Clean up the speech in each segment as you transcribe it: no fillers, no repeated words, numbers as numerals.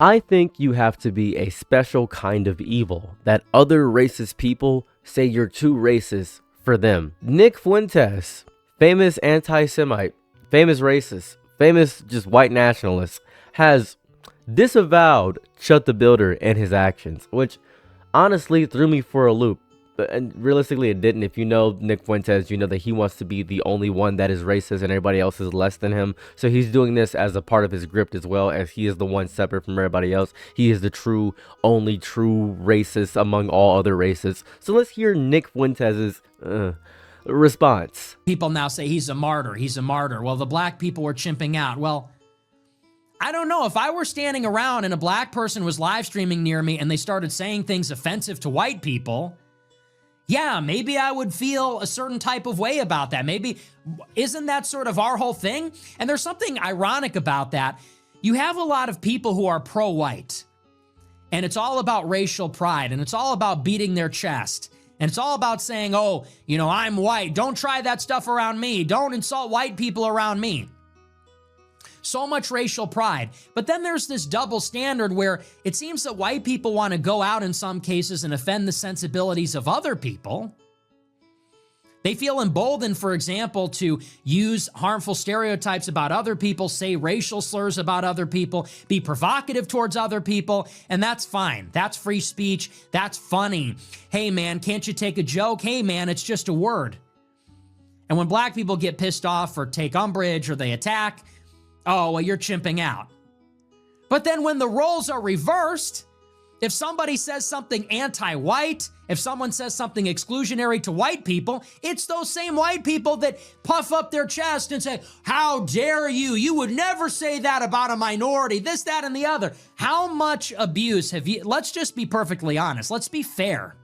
I think you have to be a special kind of evil that other racist people say you're too racist for them. Nick Fuentes, famous anti-Semite, famous racist, famous just white nationalist, has disavowed Chud the Builder and his actions, which honestly threw me for a loop. And realistically, it didn't. If you know Nick Fuentes, you know that he wants to be the only one that is racist and everybody else is less than him. So he's doing this as a part of his grift as well, as he is the one separate from everybody else. He is the only true racist among all other races. So let's hear Nick Fuentes' response. People now say he's a martyr. He's a martyr. Well, the black people were chimping out. Well, I don't know. If I were standing around and a black person was live streaming near me and they started saying things offensive to white people, yeah, maybe I would feel a certain type of way about that. Maybe, isn't that sort of our whole thing? And there's something ironic about that. You have a lot of people who are pro-white, and it's all about racial pride, and it's all about beating their chest, and it's all about saying, oh, you know, I'm white. Don't try that stuff around me. Don't insult white people around me. So much racial pride. But then there's this double standard where it seems that white people want to go out in some cases and offend the sensibilities of other people. They feel emboldened, for example, to use harmful stereotypes about other people, say racial slurs about other people, be provocative towards other people, and that's fine. That's free speech. That's funny. Hey, man, can't you take a joke? Hey, man, it's just a word. And when black people get pissed off or take umbrage or they attack, oh, well, you're chimping out. But then when the roles are reversed, if somebody says something anti-white, if someone says something exclusionary to white people, it's those same white people that puff up their chest and say, how dare you? You would never say that about a minority, this, that, and the other. How much abuse have you... Let's just be perfectly honest. Let's be fair.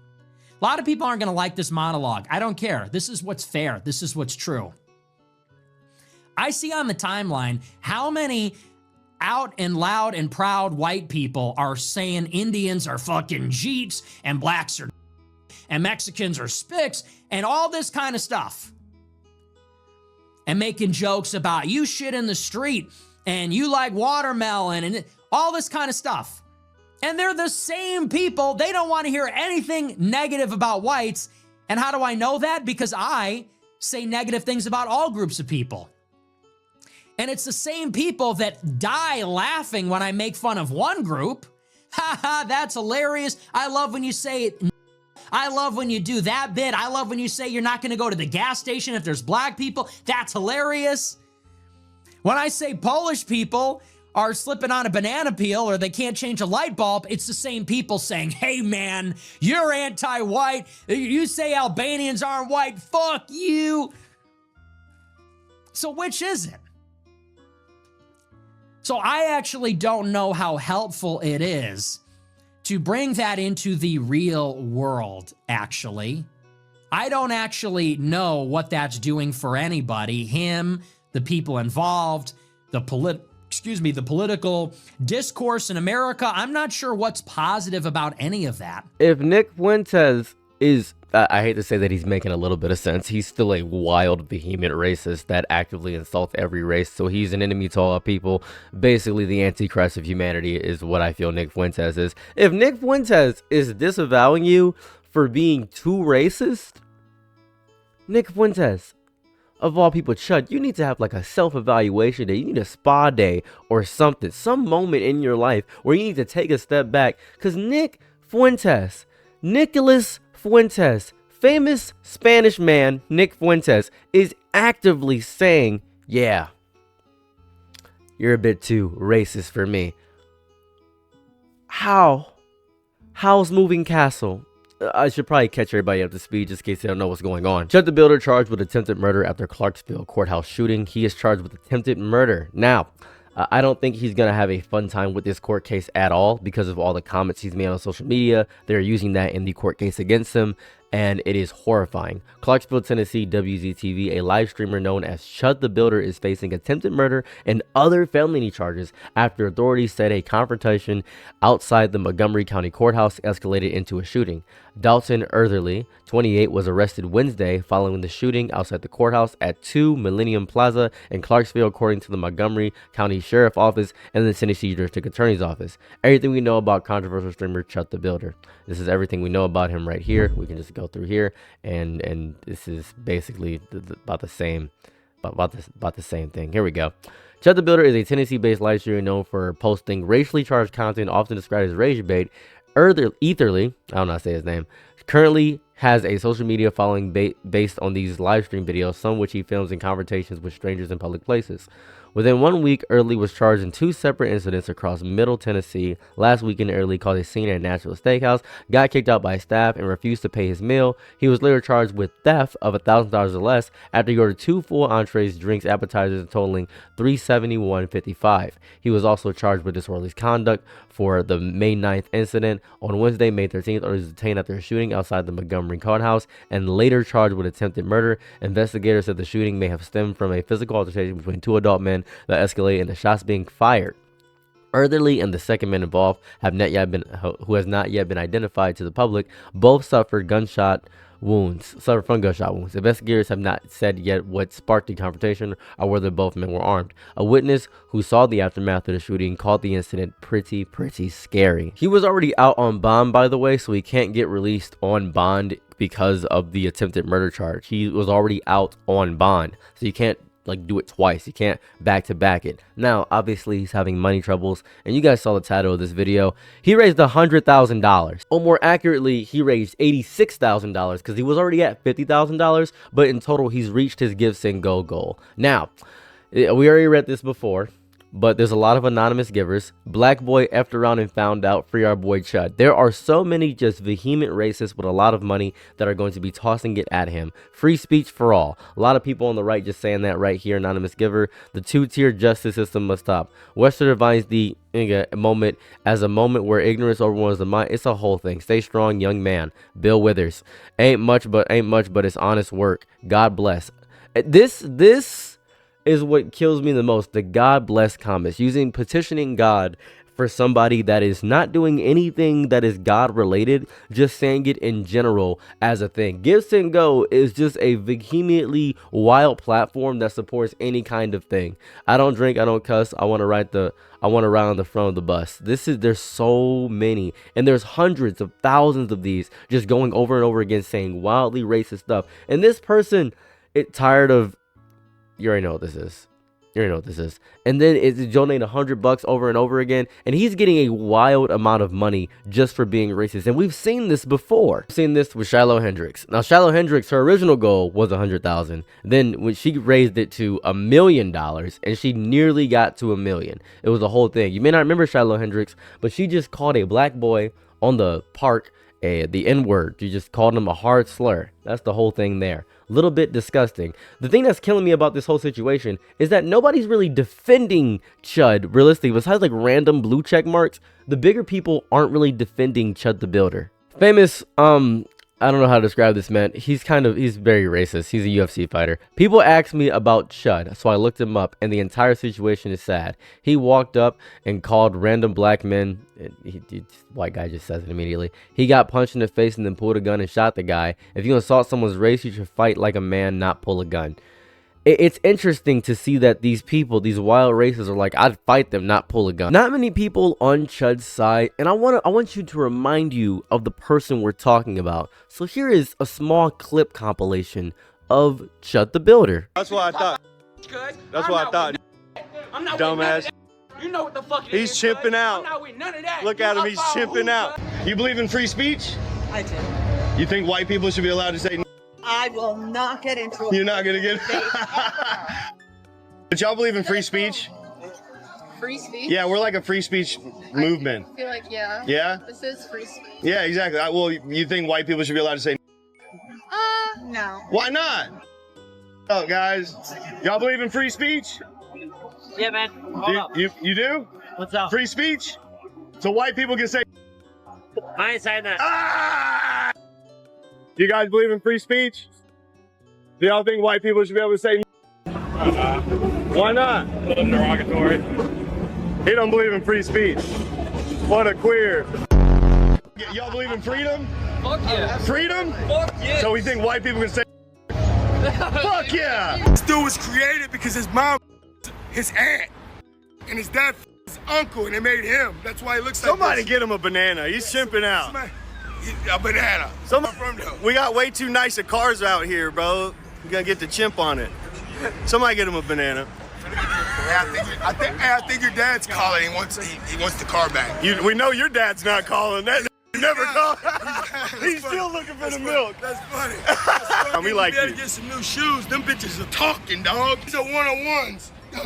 A lot of people aren't going to like this monologue. I don't care. This is what's fair. This is what's true. I see on the timeline how many out and loud and proud white people are saying Indians are fucking Jeets and blacks are and Mexicans are spics and all this kind of stuff. And making jokes about you shit in the street and you like watermelon and all this kind of stuff. And they're the same people. They don't want to hear anything negative about whites. And how do I know that? Because I say negative things about all groups of people. And it's the same people that die laughing when I make fun of one group. Ha ha, that's hilarious. I love when you say it. I love when you do that bit. I love when you say you're not going to go to the gas station if there's black people. That's hilarious. When I say Polish people are slipping on a banana peel or they can't change a light bulb, it's the same people saying, hey man, you're anti-white. You say Albanians aren't white. Fuck you. So which is it? So I actually don't know how helpful it is to bring that into the real world, actually. I don't actually know what that's doing for anybody. Him, the people involved, the political discourse in America. I'm not sure what's positive about any of that. If Nick Fuentes is, I hate to say that he's making a little bit of sense, he's still a wild, vehement racist that actively insults every race, so he's an enemy to all people. Basically, the Antichrist of humanity is what I feel Nick Fuentes is. If Nick Fuentes is disavowing you for being too racist, Nick Fuentes, of all people, Chud, you need to have like a self-evaluation day. You need a spa day or something, some moment in your life where you need to take a step back, because Nicholas Fuentes, famous Spanish man Nick Fuentes, is actively saying, yeah, you're a bit too racist for me. How's moving castle? I should probably catch everybody up to speed just in case they don't know what's going on. Chud the Builder charged with attempted murder after Clarksville courthouse shooting. He is charged with attempted murder. Now, I don't think he's going to have a fun time with this court case at all because of all the comments he's made on social media. They're using that in the court case against him. and it is horrifying. Clarksville, Tennessee, WZTV, a live streamer known as Chud the Builder, is facing attempted murder and other felony charges after authorities said a confrontation outside the Montgomery County Courthouse escalated into a shooting. Dalton Eartherly, 28, was arrested Wednesday following the shooting outside the courthouse at 2 Millennium Plaza in Clarksville, according to the Montgomery County Sheriff Office and the Tennessee District Attorney's Office. Everything we know about controversial streamer Chud the Builder. This is everything we know about him right here. We can just go through here, and this is basically about the same thing. Here we go. Chud the Builder is a Tennessee-based live streamer known for posting racially charged content, often described as rage bait. Eatherly, I don't know how to say his name, currently has a social media following based on these live stream videos, some which he films in conversations with strangers in public places. Within 1 week, Early was charged in 2 separate incidents across Middle Tennessee. Last weekend, Early caused a scene at a Nashville steakhouse, got kicked out by staff, and refused to pay his meal. He was later charged with theft of $1,000 or less after he ordered 2 full entrees, drinks, appetizers, totaling $371.55. He was also charged with disorderly conduct for the May 9th incident. On Wednesday, May 13th, Early was detained after a shooting outside the Montgomery Courthouse and later charged with attempted murder. Investigators said the shooting may have stemmed from a physical altercation between 2 adult men that escalated into shots being fired. Eartherly and the second man involved who has not yet been identified to the public, both suffered from gunshot wounds. Investigators have not said yet what sparked the confrontation or whether both men were armed. A witness who saw the aftermath of the shooting called the incident pretty scary. He was already out on bond, by the way, so he can't get released on bond because of the attempted murder charge. He was already out on bond, so you can't do it twice. You can't back to back it. Now, obviously, he's having money troubles, and you guys saw the title of this video. He raised $100,000, or more accurately, he raised $86,000 because he was already at $50,000, but in total, he's reached his Give, Send, Go goal. Now, we already read this before, but there's a lot of anonymous givers. Black boy effed around and found out, free our boy Chud. There are so many just vehement racists with a lot of money that are going to be tossing it at him. Free speech for all. A lot of people on the right just saying that right here, anonymous giver. The 2-tier justice system must stop. Webster defines the moment as a moment where ignorance overwhelms the mind. It's a whole thing. Stay strong, young man. Bill Withers. Ain't much, but it's honest work. God bless. This is what kills me the most. The God bless comments, petitioning God for somebody that is not doing anything that is God related, just saying it in general as a thing. Give, Send, Go is just a vehemently wild platform that supports any kind of thing. I don't drink, I don't cuss, I want to ride on the front of the bus. There's so many, and there's hundreds of thousands of these just going over and over again saying wildly racist stuff. And this person, tired of, you already know what this is. And then it's donating $100 over and over again, and he's getting a wild amount of money just for being racist. And we've seen this before. We've seen this with Shiloh Hendrix. Now, Shiloh Hendrix, her original goal was $100,000. Then when she raised it to $1 million, and she nearly got to $1 million. It was a whole thing. You may not remember Shiloh Hendrix, but she just called a black boy on the park the N-word. You just called him a hard slur. That's the whole thing there. Little bit disgusting. The thing that's killing me about this whole situation is that nobody's really defending Chud realistically. Besides random blue check marks, the bigger people aren't really defending Chud the Builder. Famous, I don't know how to describe this man. He's very racist. He's a UFC fighter. People ask me about Chud, so I looked him up, and the entire situation is sad. He walked up and called random black men. White guy just says it immediately. He got punched in the face and then pulled a gun and shot the guy. If you insult someone's race, you should fight like a man, not pull a gun. It's interesting to see that these people, these wild racists, are like, I'd fight them, not pull a gun. Not many people on Chud's side, and I want you to remind you of the person we're talking about. So here is a small clip compilation of Chud the Builder. That's what I thought. That's what I thought. I'm not Dumbass. You know what the fuck it He's is, chimping cuz. out. I'm not with none of that. Look at him, he's chimping out. You believe in free speech? I do. You think white people should be allowed to say I will not get into it. You're not gonna get But y'all believe in free speech? Free speech? Yeah, we're like a free speech movement. I feel like, yeah. Yeah? This is free speech. Yeah, exactly. Well, you think white people should be allowed to say No. Why not? Oh, guys, y'all believe in free speech? Yeah, man. Hold up. You do? What's up? Free speech? So white people can say I ain't saying that. ah! Do you guys believe in free speech? Do y'all think white people should be able to say Why not? A little derogatory. He don't believe in free speech. What a queer. Y'all believe in freedom? Fuck yeah. Freedom? Fuck yeah. So we think white people can say fuck yeah. This dude was created because his mom, his aunt, and his dad, his uncle, and they made him. That's why he looks like Somebody this. get him a banana. He's simping out. A banana. We got way too nice of cars out here, bro. We're gonna get the chimp on it. Somebody get him a banana. I think your dad's calling. He wants the car back. We know your dad's not calling. That never called. He's still looking for the milk. That's funny. That's funny. We like better you. get some new shoes. Them bitches are talking, dog. These are one-on-ones. What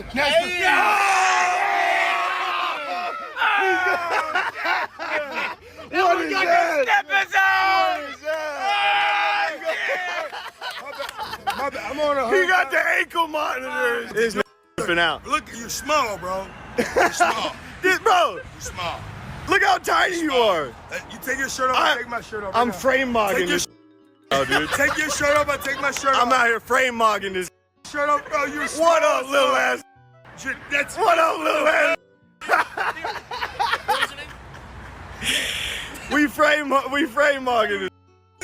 is that? My bad. I'm on a He got the ankle monitor. It's flipping out. Look, you're small, bro. You're small. Bro, You're small. look how tiny you are. You take your shirt off, I take my shirt off. I'm right now. frame mogging Take your this. Oh, dude. Take your shirt off, I take my shirt off. I'm out here frame mogging this. Shirt off, bro. You're small. What up, little ass? That's What up, little ass? We frame mogging this.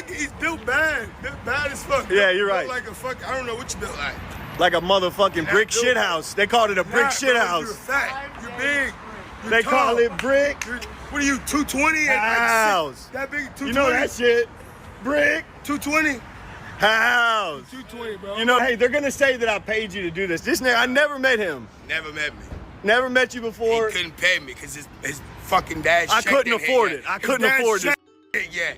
He's built bad. Built bad as fuck. Yeah, you're right. Like a fuck. I don't know what you built like. Like a motherfucking brick shit house. They called it a brick shit You're house. fat. You're big. You're They tall. call it brick What are you, 220? house. That big, 220? You know that shit. Brick 220? house. 220, bro. You know, hey, they're gonna say that I paid you to do this. This nigga, I never met him. Never met me. Never met you before. He couldn't pay me because his fucking dad's I check couldn't didn't hit afford yet. it. I His couldn't dad's afford check didn't hit yet.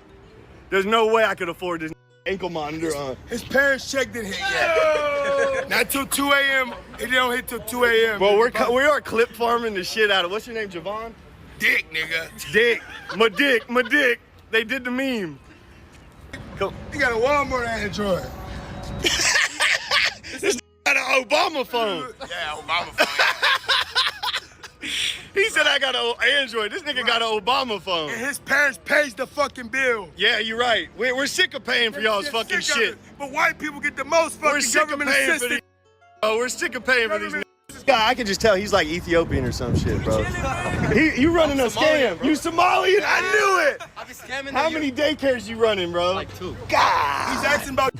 There's no way I could afford this ankle monitor on. His parents' check didn't hit yet. Not till 2 a.m. It don't hit till 2 a.m. Well, we are clip farming the shit out of. What's your name, Javon? Dick, nigga. Dick. My dick. They did the meme. Come. You got a Walmart Android. This got an Obama phone. Yeah, Obama phone. He said I got an Android. This nigga got an Obama phone. And his parents pays the fucking bill. Yeah, you're right. We're sick of paying for y'all's They're fucking sick of shit. it. But white people get the most fucking We're sick of government paying for assistance. these. Oh, we're sick of paying for these. This guy, I can just tell he's like Ethiopian or some shit, bro. You running a scam. You Somalian? I knew it. How many daycares you running, bro? Like 2. God. He's asking about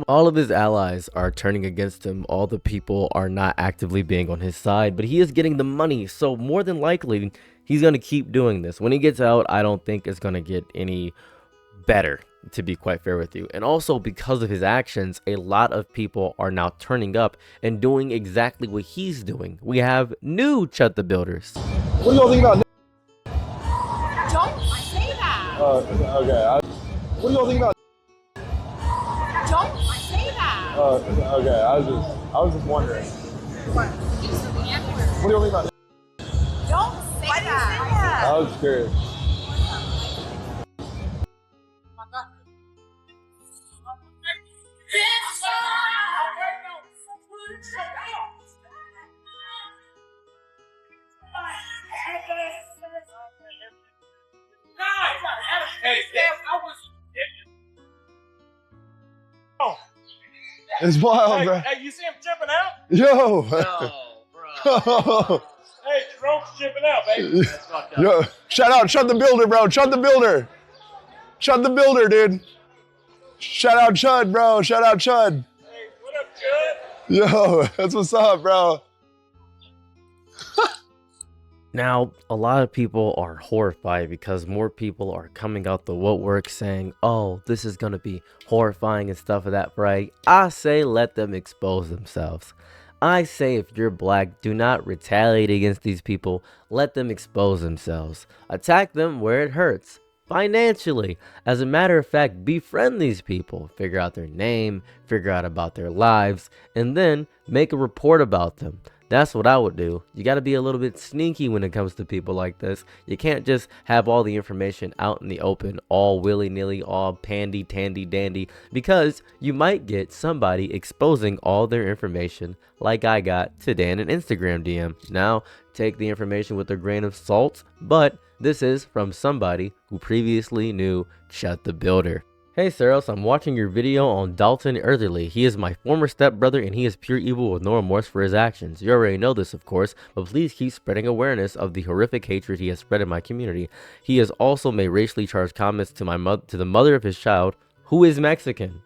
All of his allies are turning against him. All the people are not actively being on his side, but he is getting the money. So more than likely, he's going to keep doing this. When he gets out, I don't think it's going to get any better, to be quite fair with you. And also because of his actions, a lot of people are now turning up and doing exactly what he's doing. We have new Chud the Builders. What do y'all think about? Don't say that. Okay. What do y'all think about? Don't say that. Okay. I was just wondering. What do y'all think about? Don't say that. I was curious. It's wild, bro. Hey, you see him chipping out? Yo. Hey, Jerome's chipping out, baby. Yo. Shout out, Chud the Builder, bro. Chud the Builder. Chud the Builder, dude. Shout out Chud, bro. Shout out Chud. Hey, what up, Chud? Yo, that's what's up, bro. Now, a lot of people are horrified because more people are coming out the woodwork saying, oh, this is going to be horrifying and stuff of that variety. I say let them expose themselves. I say if you're black, do not retaliate against these people. Let them expose themselves. Attack them where it hurts. Financially. As a matter of fact, befriend these people. Figure out their name, figure out about their lives, and then make a report about them. That's what I would do. You got to be a little bit sneaky when it comes to people like this. You can't just have all the information out in the open, all willy-nilly, all pandy-tandy-dandy, because you might get somebody exposing all their information like I got today in an Instagram DM. Now, take the information with a grain of salt, but this is from somebody who previously knew Chud the Builder. Hey Saros, I'm watching your video on Dalton Eartherly. He is my former stepbrother and he is pure evil with no remorse for his actions. You already know this, of course, but please keep spreading awareness of the horrific hatred he has spread in my community. He has also made racially charged comments to the mother of his child, who is Mexican.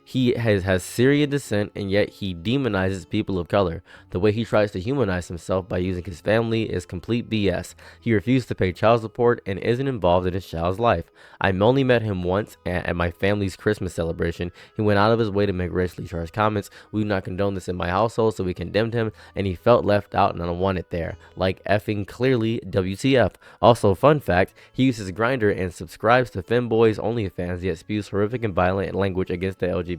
He has Syrian descent, and yet he demonizes people of color. The way he tries to humanize himself by using his family is complete BS. He refused to pay child support and isn't involved in his child's life. I only met him once at my family's Christmas celebration. He went out of his way to make racially charged comments. We do not condone this in my household, so we condemned him, and he felt left out and unwanted there. Like effing clearly WTF. Also, fun fact, he uses Grindr and subscribes to Femboys OnlyFans, yet spews horrific and violent language against the LGBT.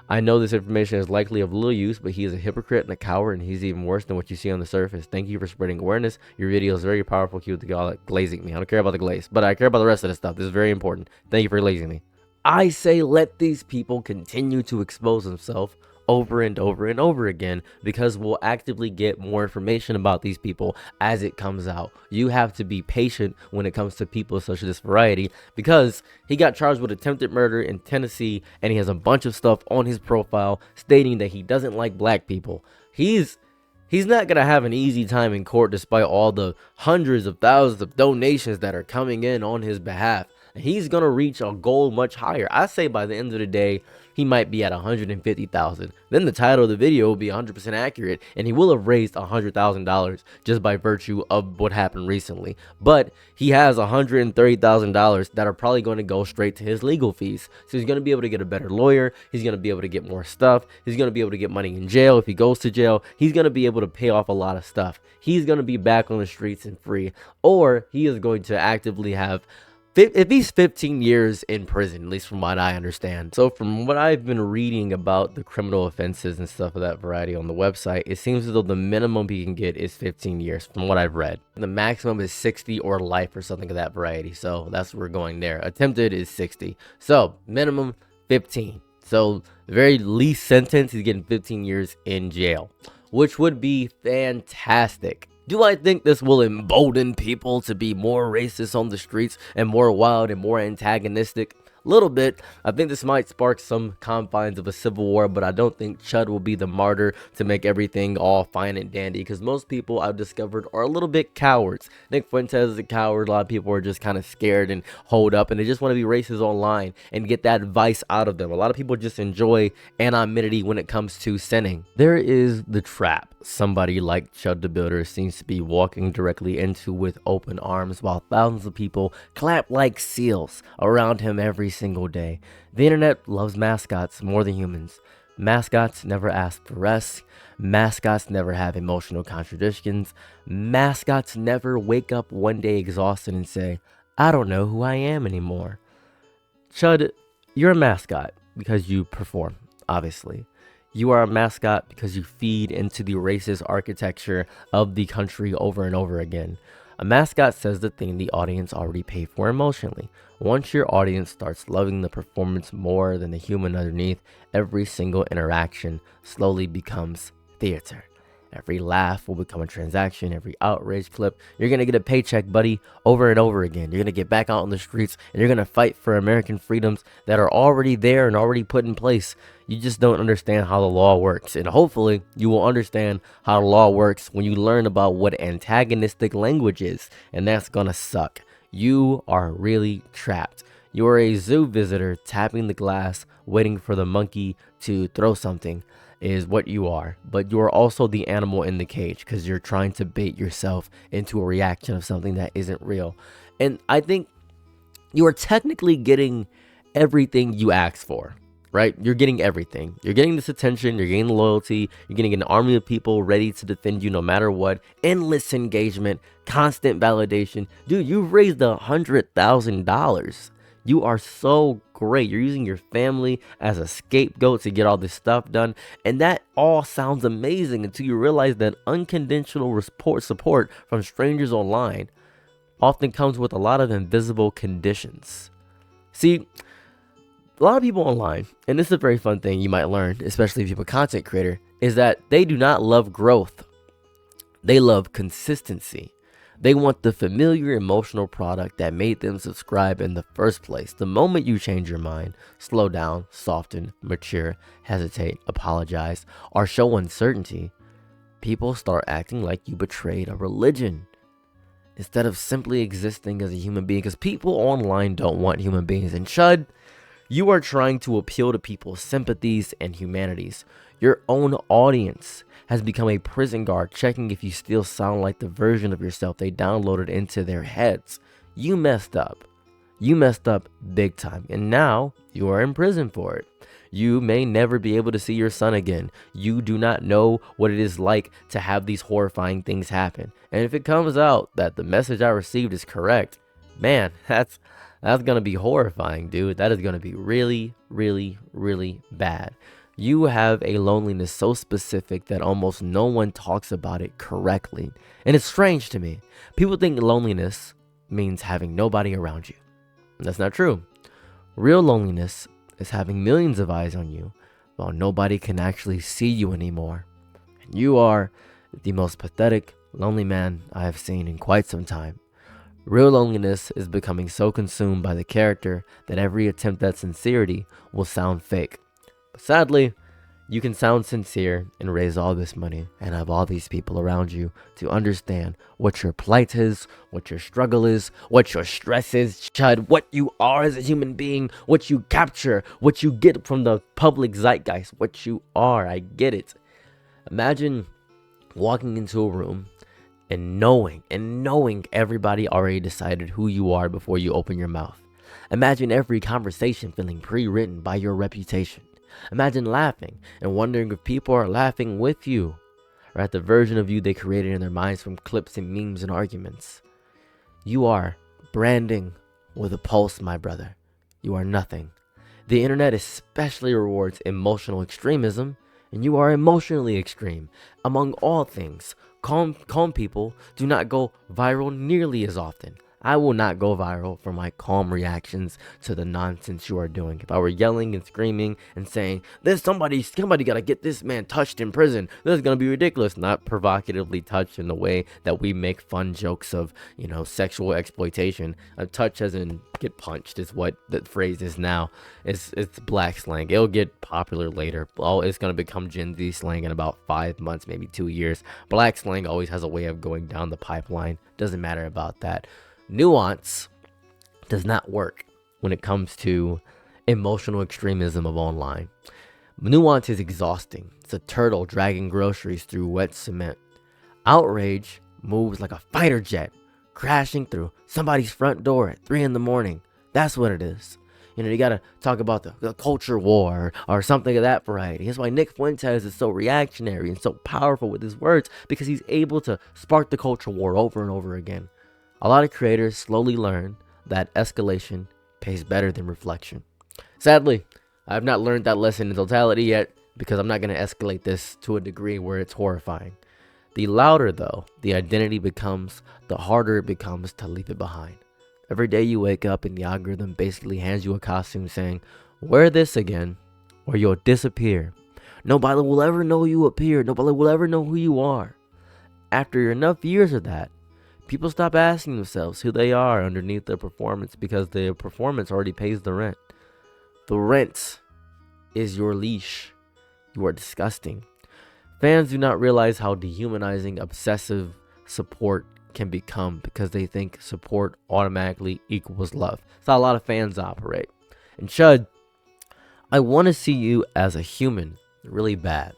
I know this information is likely of little use, but he is a hypocrite and a coward, and he's even worse than what you see on the surface. Thank you for spreading awareness. Your video is very powerful. Cue the glazing me. I don't care about the glaze, but I care about the rest of the stuff. This is very important. Thank you for glazing me. I say let these people continue to expose themselves over and over and over again, because we'll actively get more information about these people as it comes out. You have to be patient when it comes to people such as this variety, because he got charged with attempted murder in Tennessee and he has a bunch of stuff on his profile stating that he doesn't like black people. He's not going to have an easy time in court despite all the hundreds of thousands of donations that are coming in on his behalf. He's going to reach a goal much higher. I say by the end of the day, he might be at 150,000. Then the title of the video will be 100% accurate, and he will have raised $100,000 just by virtue of what happened recently. But he has $130,000 that are probably going to go straight to his legal fees. So he's going to be able to get a better lawyer. He's going to be able to get more stuff. He's going to be able to get money in jail if he goes to jail. He's going to be able to pay off a lot of stuff. He's going to be back on the streets and free, or he is going to actively have at least 15 years in prison, at least from what I understand. So from what I've been reading about the criminal offenses and stuff of that variety on the website, it seems as though the minimum he can get is 15 years from what I've read. The maximum is 60 or life or something of that variety. So that's where we're going there. Attempted is 60. So minimum 15. So the very least sentence, he's getting 15 years in jail, which would be fantastic. Do I think this will embolden people to be more racist on the streets and more wild and more antagonistic? Little bit. I think this might spark some confines of a civil war, but I don't think Chud will be the martyr to make everything all fine and dandy, because most people I've discovered are a little bit cowards. Nick Fuentes is a coward. A lot of people are just kind of scared and hold up, and they just want to be racist online and get that vice out of them. A lot of people just enjoy anonymity when it comes to sinning. There is the trap somebody like Chud the Builder seems to be walking directly into with open arms, while thousands of people clap like seals around him every single day. The internet loves mascots more than humans. Mascots never ask for rest. Mascots never have emotional contradictions. Mascots never wake up one day exhausted and say, I don't know who I am anymore. Chud, you're a mascot because you perform, obviously. You are a mascot because you feed into the racist architecture of the country over and over again. A mascot says the thing the audience already paid for emotionally. Once your audience starts loving the performance more than the human underneath, every single interaction slowly becomes theater. Every laugh will become a transaction. Every outrage clip, you're going to get a paycheck, buddy, over and over again. You're going to get back out on the streets and you're going to fight for American freedoms that are already there and already put in place. You just don't understand how the law works. And hopefully you will understand how the law works when you learn about what antagonistic language is. And that's going to suck. You are really trapped. You are a zoo visitor tapping the glass, waiting for the monkey to throw something. Is what you are, but you are also the animal in the cage because you're trying to bait yourself into a reaction of something that isn't real. And I think you are technically getting everything you asked for, right? You're getting everything. You're getting this attention, you're getting loyalty, you're getting an army of people ready to defend you no matter what, endless engagement, constant validation. Dude, you've raised $100,000. You are so great. You're using your family as a scapegoat to get all this stuff done. And that all sounds amazing until you realize that unconditional support from strangers online often comes with a lot of invisible conditions. See, a lot of people online, and this is a very fun thing you might learn, especially if you're a content creator, is that they do not love growth. They love consistency. They want the familiar emotional product that made them subscribe in the first place. The moment you change your mind, slow down, soften, mature, hesitate, apologize, or show uncertainty, people start acting like you betrayed a religion instead of simply existing as a human being, because people online don't want human beings. And Chud, you are trying to appeal to people's sympathies and humanities. Your own audience has become a prison guard checking if you still sound like the version of yourself they downloaded into their heads. You messed up. You messed up big time, and now you are in prison for it. You may never be able to see your son again. You do not know what it is like to have these horrifying things happen. And if it comes out that the message I received is correct, man, that's gonna be horrifying, dude. That is gonna be really, really, really bad. You have a loneliness so specific that almost no one talks about it correctly. And it's strange to me. People think loneliness means having nobody around you. And that's not true. Real loneliness is having millions of eyes on you while nobody can actually see you anymore. And you are the most pathetic, lonely man I have seen in quite some time. Real loneliness is becoming so consumed by the character that every attempt at sincerity will sound fake. But sadly, you can sound sincere and raise all this money and have all these people around you to understand what your plight is, what your struggle is, what your stress is, Chud, what you are as a human being, what you capture, what you get from the public zeitgeist, what you are. I get it. Imagine walking into a room and knowing everybody already decided who you are before you open your mouth. Imagine every conversation feeling pre-written by your reputation. Imagine laughing and wondering if people are laughing with you or at the version of you they created in their minds from clips and memes and arguments. You are branding with a pulse, my brother. You are nothing. The internet especially rewards emotional extremism, and you are emotionally extreme. Among all things, calm people do not go viral nearly as often. I will not go viral for my calm reactions to the nonsense you are doing. If I were yelling and screaming and saying, "There's somebody gotta get this man touched in prison," this is gonna be ridiculous. Not provocatively touched in the way that we make fun jokes of, sexual exploitation. A touch as in get punched is what the phrase is now. It's black slang. It'll get popular later. It's gonna become Gen Z slang in about 5 months, maybe 2 years. Black slang always has a way of going down the pipeline. Doesn't matter about that. Nuance does not work when it comes to emotional extremism of online. Nuance is exhausting. It's a turtle dragging groceries through wet cement. Outrage moves like a fighter jet crashing through somebody's front door at 3 a.m. That's what it is. You gotta talk about the culture war or something of that variety. That's why Nick Fuentes is so reactionary and so powerful with his words, because he's able to spark the culture war over and over again. A lot of creators slowly learn that escalation pays better than reflection. Sadly, I have not learned that lesson in totality yet, because I'm not going to escalate this to a degree where it's horrifying. The louder, though, the identity becomes, the harder it becomes to leave it behind. Every day you wake up and the algorithm basically hands you a costume saying, "Wear this again, or you'll disappear. Nobody will ever know you appeared. Nobody will ever know who you are." After enough years of that, people stop asking themselves who they are underneath their performance, because the performance already pays the rent. The rent is your leash. You are disgusting. Fans do not realize how dehumanizing obsessive support can become, because they think support automatically equals love. That's how a lot of fans operate. And Chud, I want to see you as a human really bad.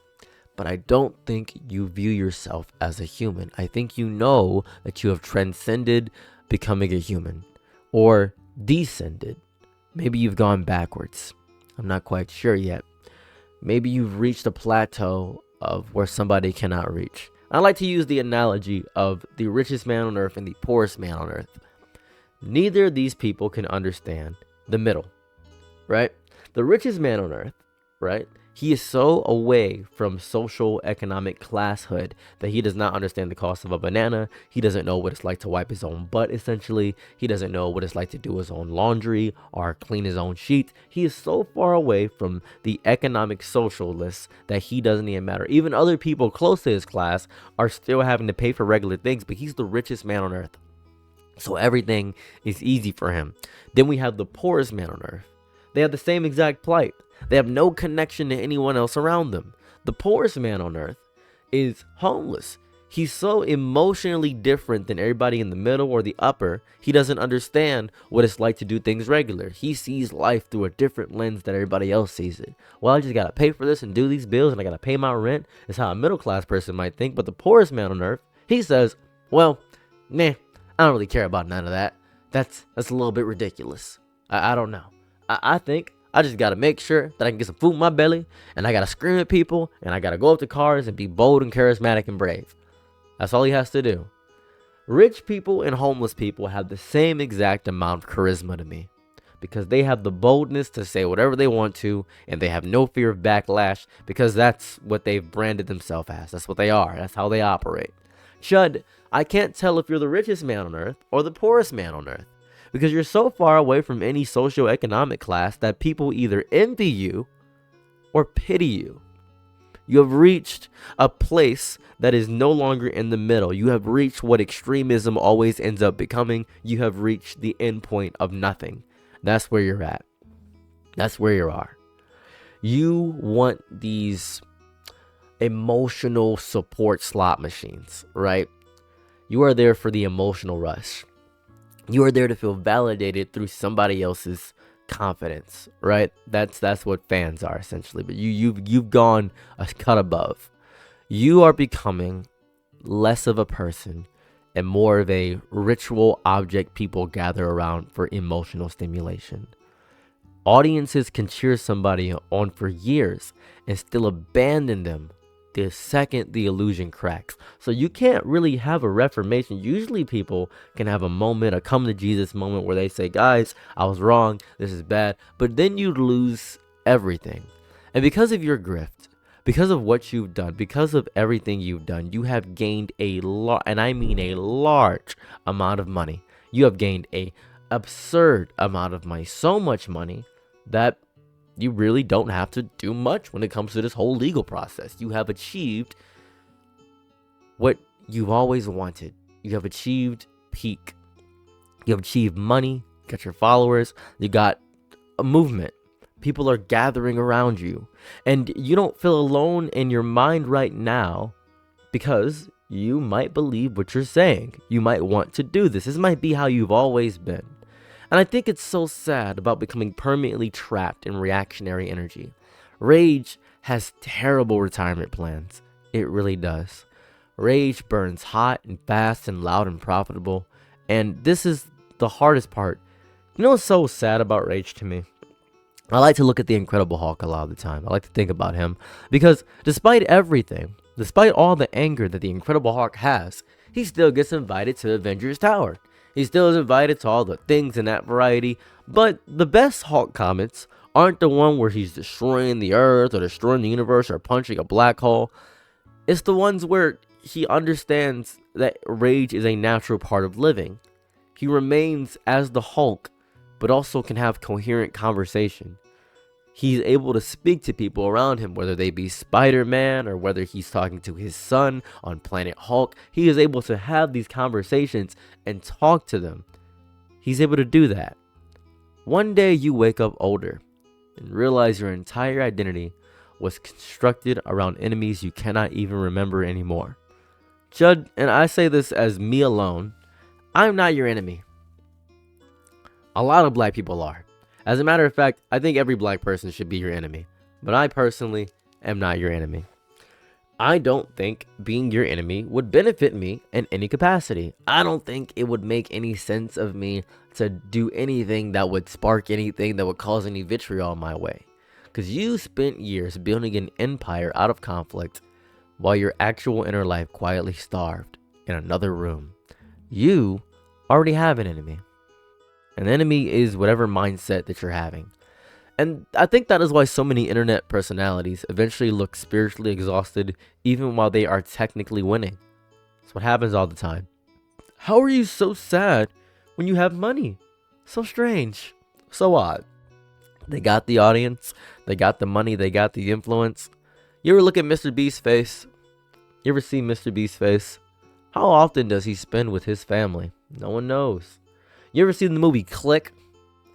But I don't think you view yourself as a human. I think you know that you have transcended becoming a human, or descended. Maybe you've gone backwards. I'm not quite sure yet. Maybe you've reached a plateau of where somebody cannot reach. I like to use the analogy of the richest man on earth and the poorest man on earth. Neither of these people can understand the middle, right? The richest man on earth, right? He is so away from social economic classhood that he does not understand the cost of a banana. He doesn't know what it's like to wipe his own butt, essentially. He doesn't know what it's like to do his own laundry or clean his own sheets. He is so far away from the economic socialists that he doesn't even matter. Even other people close to his class are still having to pay for regular things, but he's the richest man on earth. So everything is easy for him. Then we have the poorest man on earth. They have the same exact plight. They have no connection to anyone else around them. The poorest man on earth is homeless. He's so emotionally different than everybody in the middle or the upper. He doesn't understand what it's like to do things regular. He sees life through a different lens that everybody else sees it. Well, I just got to pay for this and do these bills and I got to pay my rent. Is how a middle class person might think. But the poorest man on earth, he says, well, nah, I don't really care about none of that. That's a little bit ridiculous. I don't know. I think I just got to make sure that I can get some food in my belly, and I got to scream at people, and I got to go up to cars and be bold and charismatic and brave. That's all he has to do. Rich people and homeless people have the same exact amount of charisma to me because they have the boldness to say whatever they want to, and they have no fear of backlash because that's what they've branded themselves as. That's what they are. That's how they operate. Chud, I can't tell if you're the richest man on earth or the poorest man on earth, because you're so far away from any socioeconomic class that people either envy you or pity you. You have reached a place that is no longer in the middle. You have reached what extremism always ends up becoming. You have reached the end point of nothing. That's where you're at. That's where you are. You want these emotional support slot machines, right? You are there for the emotional rush. You are there to feel validated through somebody else's confidence, right? That's what fans are essentially. But you've gone a cut above. You are becoming less of a person and more of a ritual object people gather around for emotional stimulation. Audiences can cheer somebody on for years and still abandon them the second the illusion cracks. So you can't really have a reformation. Usually people can have a moment, a come to Jesus moment where they say, guys, I was wrong, this is bad. But then you lose everything. And because of your grift, because of what you've done, because of everything you've done, you have gained and I mean a large amount of money. You have gained a absurd amount of money. So much money that you really don't have to do much when it comes to this whole legal process. You have achieved what you've always wanted. You have achieved peak. You have achieved money. You got your followers. You got a movement. People are gathering around you. And you don't feel alone in your mind right now because you might believe what you're saying. You might want to do this. This might be how you've always been. And I think it's so sad about becoming permanently trapped in reactionary energy. Rage has terrible retirement plans. It really does. Rage burns hot and fast and loud and profitable. And this is the hardest part. You know what's so sad about rage to me? I like to look at the Incredible Hulk a lot of the time. I like to think about him because despite everything, despite all the anger that the Incredible Hulk has, he still gets invited to Avengers Tower. He still is invited to all the things in that variety. But the best Hulk comics aren't the one where he's destroying the earth or destroying the universe or punching a black hole. It's the ones where he understands that rage is a natural part of living. He remains as the Hulk, but also can have coherent conversation. He's able to speak to people around him, whether they be Spider-Man or whether he's talking to his son on Planet Hulk. He is able to have these conversations and talk to them. He's able to do that. One day you wake up older and realize your entire identity was constructed around enemies you cannot even remember anymore. Chud, and I say this as me alone, I'm not your enemy. A lot of black people are. As a matter of fact, I think every black person should be your enemy. But I personally am not your enemy. I don't think being your enemy would benefit me in any capacity. I don't think it would make any sense of me to do anything that would spark anything that would cause any vitriol my way. Because you spent years building an empire out of conflict while your actual inner life quietly starved in another room. You already have an enemy. An enemy is whatever mindset that you're having. And I think that is why so many internet personalities eventually look spiritually exhausted even while they are technically winning. That's what happens all the time. How are you so sad when you have money? So strange. So odd. They got the audience, they got the money, they got the influence. You ever look at Mr. Beast's face? You ever see Mr. Beast's face? How often does he spend with his family? No one knows. You ever seen the movie Click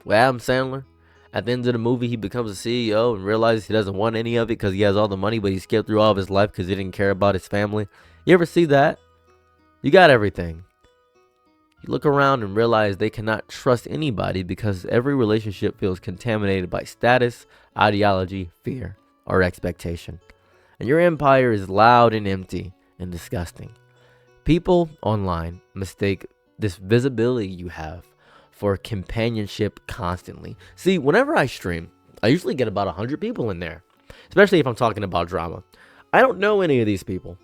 with Adam Sandler? At the end of the movie, he becomes a CEO and realizes he doesn't want any of it because he has all the money, but he skipped through all of his life because he didn't care about his family. You ever see that? You got everything. You look around and realize they cannot trust anybody because every relationship feels contaminated by status, ideology, fear, or expectation. And your empire is loud and empty and disgusting. People online mistake this visibility you have for companionship constantly. See, whenever I stream, I usually get about 100 people in there, especially if I'm talking about drama. I don't know any of these people.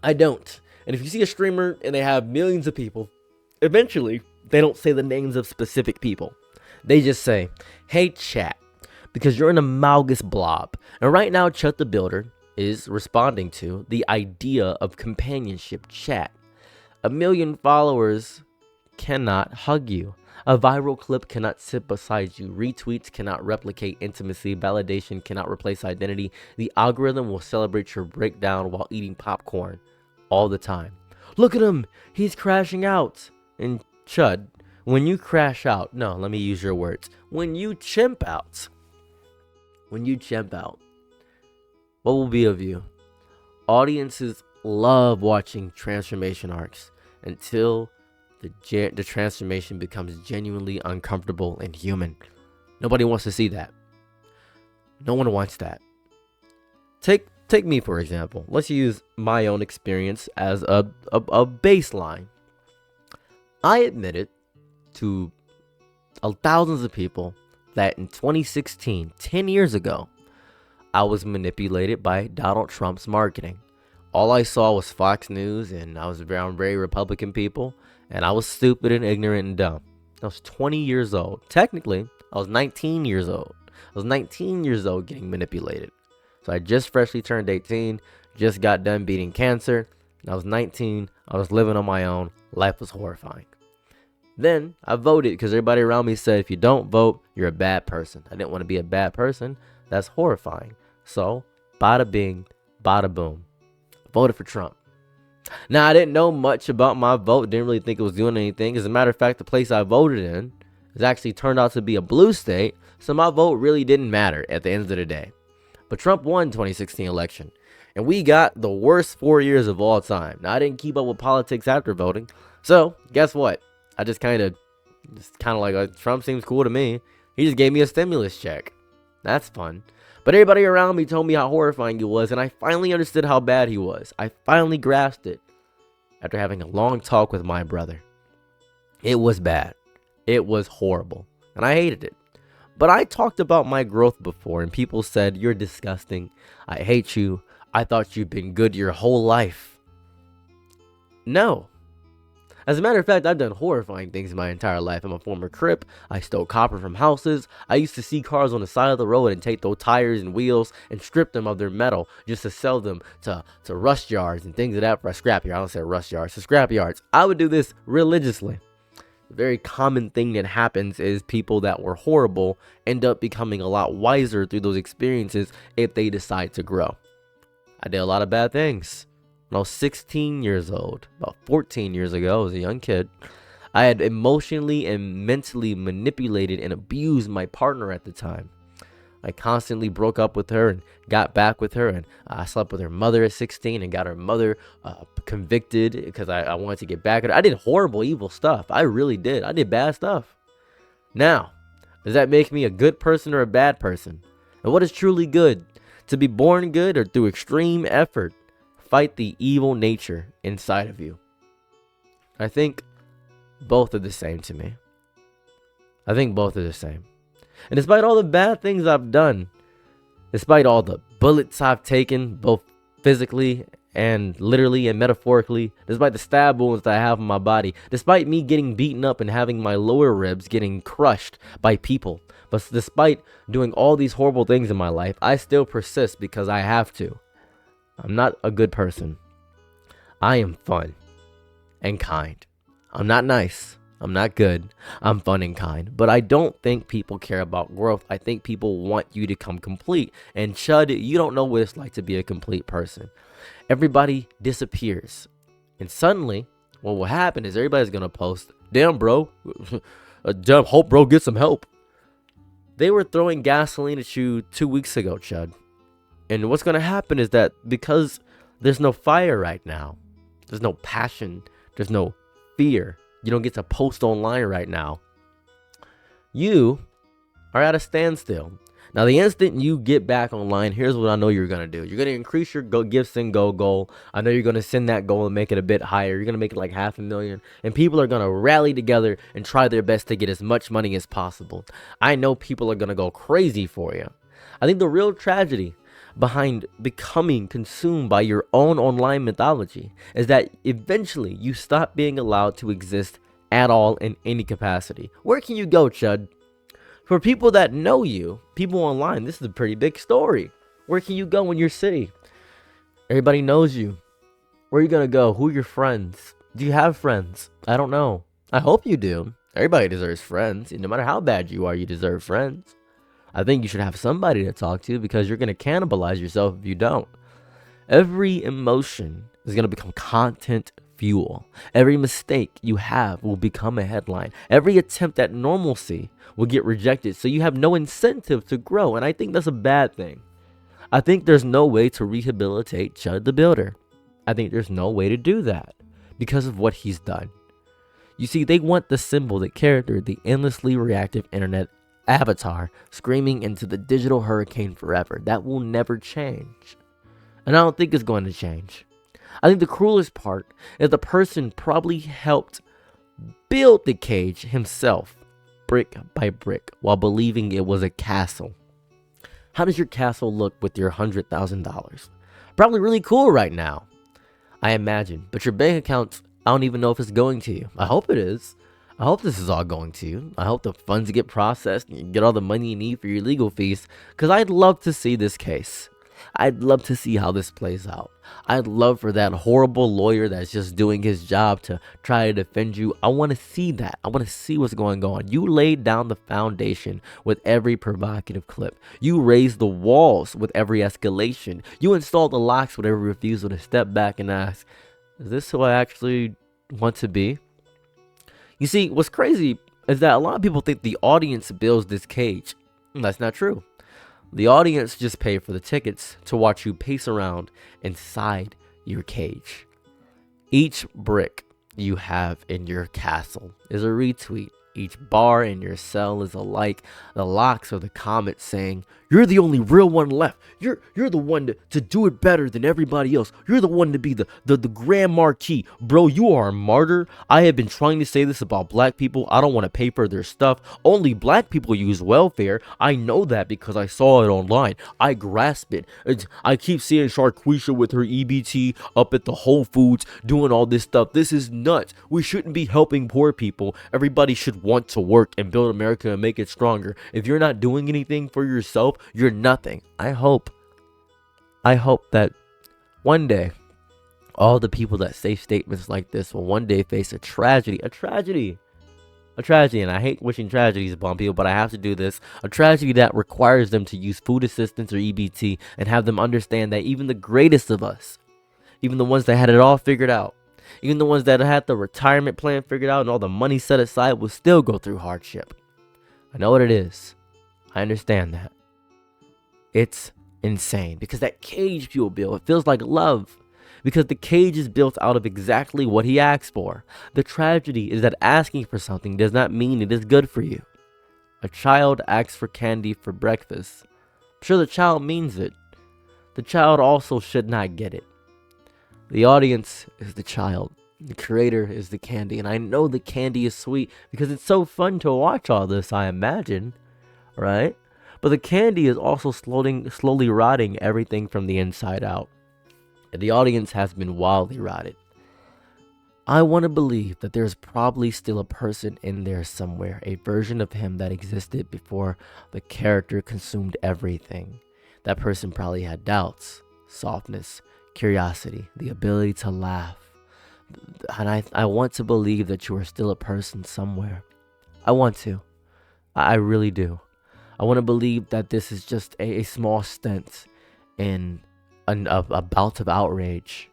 I don't. And if you see a streamer and they have millions of people, eventually they don't say the names of specific people. They just say, hey chat, because you're an amalgamous blob. And right now, Chud the Builder is responding to the idea of companionship chat. 1 million followers cannot hug you. A viral clip cannot sit beside you. Retweets cannot replicate intimacy. Validation cannot replace identity. The algorithm will celebrate your breakdown while eating popcorn all the time. Look at him. He's crashing out. And Chud, when you crash out, no, let me use your words. When you chimp out, what will be of you? Audiences love watching transformation arcs until the transformation becomes genuinely uncomfortable and human. Nobody wants to see that. No one wants that. Take me, for example. Let's use my own experience as a baseline. I admitted to thousands of people that in 2016, 10 years ago, I was manipulated by Donald Trump's marketing. All I saw was Fox News, and I was around very Republican people, and I was stupid and ignorant and dumb. I was 20 years old. Technically, I was 19 years old. I was 19 years old getting manipulated. So I just freshly turned 18, just got done beating cancer, and I was 19. I was living on my own. Life was horrifying. Then I voted because everybody around me said, if you don't vote, you're a bad person. I didn't want to be a bad person. That's horrifying. So, bada bing, bada boom. Voted for Trump. Now, I didn't know much about my vote. Didn't really think it was doing anything. As a matter of fact, the place I voted in has actually turned out to be a blue state. So my vote really didn't matter at the end of the day. But Trump won 2016 election. And we got the worst 4 years of all time. Now, I didn't keep up with politics after voting. So, guess what? I just kind of like, Trump seems cool to me. He just gave me a stimulus check. That's fun. But everybody around me told me how horrifying he was, and I finally understood how bad he was. I finally grasped it after having a long talk with my brother. It was bad. It was horrible, and I hated it. But I talked about my growth before, and people said, you're disgusting. I hate you. I thought you'd been good your whole life. No. As a matter of fact, I've done horrifying things in my entire life. I'm a former Crip. I stole copper from houses. I used to see cars on the side of the road and take those tires and wheels and strip them of their metal just to sell them to rust yards and things of that. For scrap yards. I don't say rust yards. To scrap yards. I would do this religiously. A very common thing that happens is people that were horrible end up becoming a lot wiser through those experiences if they decide to grow. I did a lot of bad things. When I was 16 years old, about 14 years ago, I was a young kid. I had emotionally and mentally manipulated and abused my partner at the time. I constantly broke up with her and got back with her, and I slept with her mother at 16 and got her mother convicted because I wanted to get back at her. I did horrible, evil stuff. I really did. I did bad stuff. Now, does that make me a good person or a bad person? And what is truly good? To be born good or through extreme effort? Fight the evil nature inside of you. I think both are the same to me. I think both are the same. And despite all the bad things I've done, despite all the bullets I've taken, both physically and literally and metaphorically, despite the stab wounds that I have on my body, despite me getting beaten up and having my lower ribs getting crushed by people, but despite doing all these horrible things in my life, I still persist because I have to. I'm not a good person. I am fun and kind. I'm not nice. I'm not good. I'm fun and kind. But I don't think people care about growth. I think people want you to come complete. And Chud, you don't know what it's like to be a complete person. Everybody disappears. And suddenly, what will happen is everybody's going to post, damn, bro. Damn, hope bro get some help. They were throwing gasoline at you 2 weeks ago, Chud. And what's going to happen is that because there's no fire right now, there's no passion, there's no fear, you don't get to post online right now, you are at a standstill. Now, the instant you get back online, here's what I know you're going to do. You're going to increase your gifts and go goal. I know you're going to send that goal and make it a bit higher. You're going to make it like 500,000. And people are going to rally together and try their best to get as much money as possible. I know people are going to go crazy for you. I think the real tragedy behind becoming consumed by your own online mythology is that eventually you stop being allowed to exist at all in any capacity. Where can you go, Chud? For people that know you, people online, this is a pretty big story. Where can you go in your city? Everybody knows you. Where are you gonna go? Who are your friends? Do you have friends? I don't know. I hope you do. Everybody deserves friends. No matter how bad you are, you deserve friends. I think you should have somebody to talk to because you're going to cannibalize yourself if you don't. Every emotion is going to become content fuel. Every mistake you have will become a headline. Every attempt at normalcy will get rejected, so you have no incentive to grow, and I think that's a bad thing. I think there's no way to rehabilitate Chud the Builder. I think there's no way to do that because of what he's done. You see, they want the symbol, the character, the endlessly reactive internet avatar screaming into the digital hurricane forever. That will never change. And I don't think it's going to change. I think the cruelest part is the person probably helped build the cage himself, brick by brick, while believing it was a castle. How does your castle look with your $100,000? Probably really cool right now, I imagine. But your bank account, I don't even know if it's going to you. I hope it is. I hope this is all going to you. I hope the funds get processed and you get all the money you need for your legal fees. Because I'd love to see this case. I'd love to see how this plays out. I'd love for that horrible lawyer that's just doing his job to try to defend you. I want to see that. I want to see what's going on. You laid down the foundation with every provocative clip. You raised the walls with every escalation. You installed the locks with every refusal to step back and ask, is this who I actually want to be? You see, what's crazy is that a lot of people think the audience builds this cage. That's not true. The audience just pay for the tickets to watch you pace around inside your cage. Each brick you have in your castle is a retweet. Each bar in your cell is a like. The locks are the comments saying, you're the only real one left. You're the one to do it better than everybody else. You're the one to be the grand marquee. Bro, you are a martyr. I have been trying to say this about black people. I don't want to pay for their stuff. Only black people use welfare. I know that because I saw it online. I grasp it. I keep seeing Sharquisha with her EBT up at the Whole Foods doing all this stuff. This is nuts. We shouldn't be helping poor people. Everybody should want to work and build America and make it stronger. If you're not doing anything for yourself, you're nothing. I hope that one day all the people that say statements like this will one day face a tragedy, and I hate wishing tragedies upon people, but I have to do this, a tragedy that requires them to use food assistance or EBT and have them understand that even the greatest of us, even the ones that had it all figured out, even the ones that had the retirement plan figured out and all the money set aside will still go through hardship. I know what it is. I understand that. It's insane because that cage people build, it feels like love because the cage is built out of exactly what he asked for. The tragedy is that asking for something does not mean it is good for you. A child asks for candy for breakfast. I'm sure the child means it. The child also should not get it. The audience is the child. The creator is the candy. And I know the candy is sweet because it's so fun to watch all this, I imagine. Right? But the candy is also slowly rotting everything from the inside out. and the audience has been wildly rotted. I want to believe that there's probably still a person in there somewhere, a version of him that existed before the character consumed everything. That person probably had doubts, softness, curiosity, the ability to laugh. And I want to believe that you are still a person somewhere. I want to. I really do. I want to believe that this is just a small stint in a bout of outrage.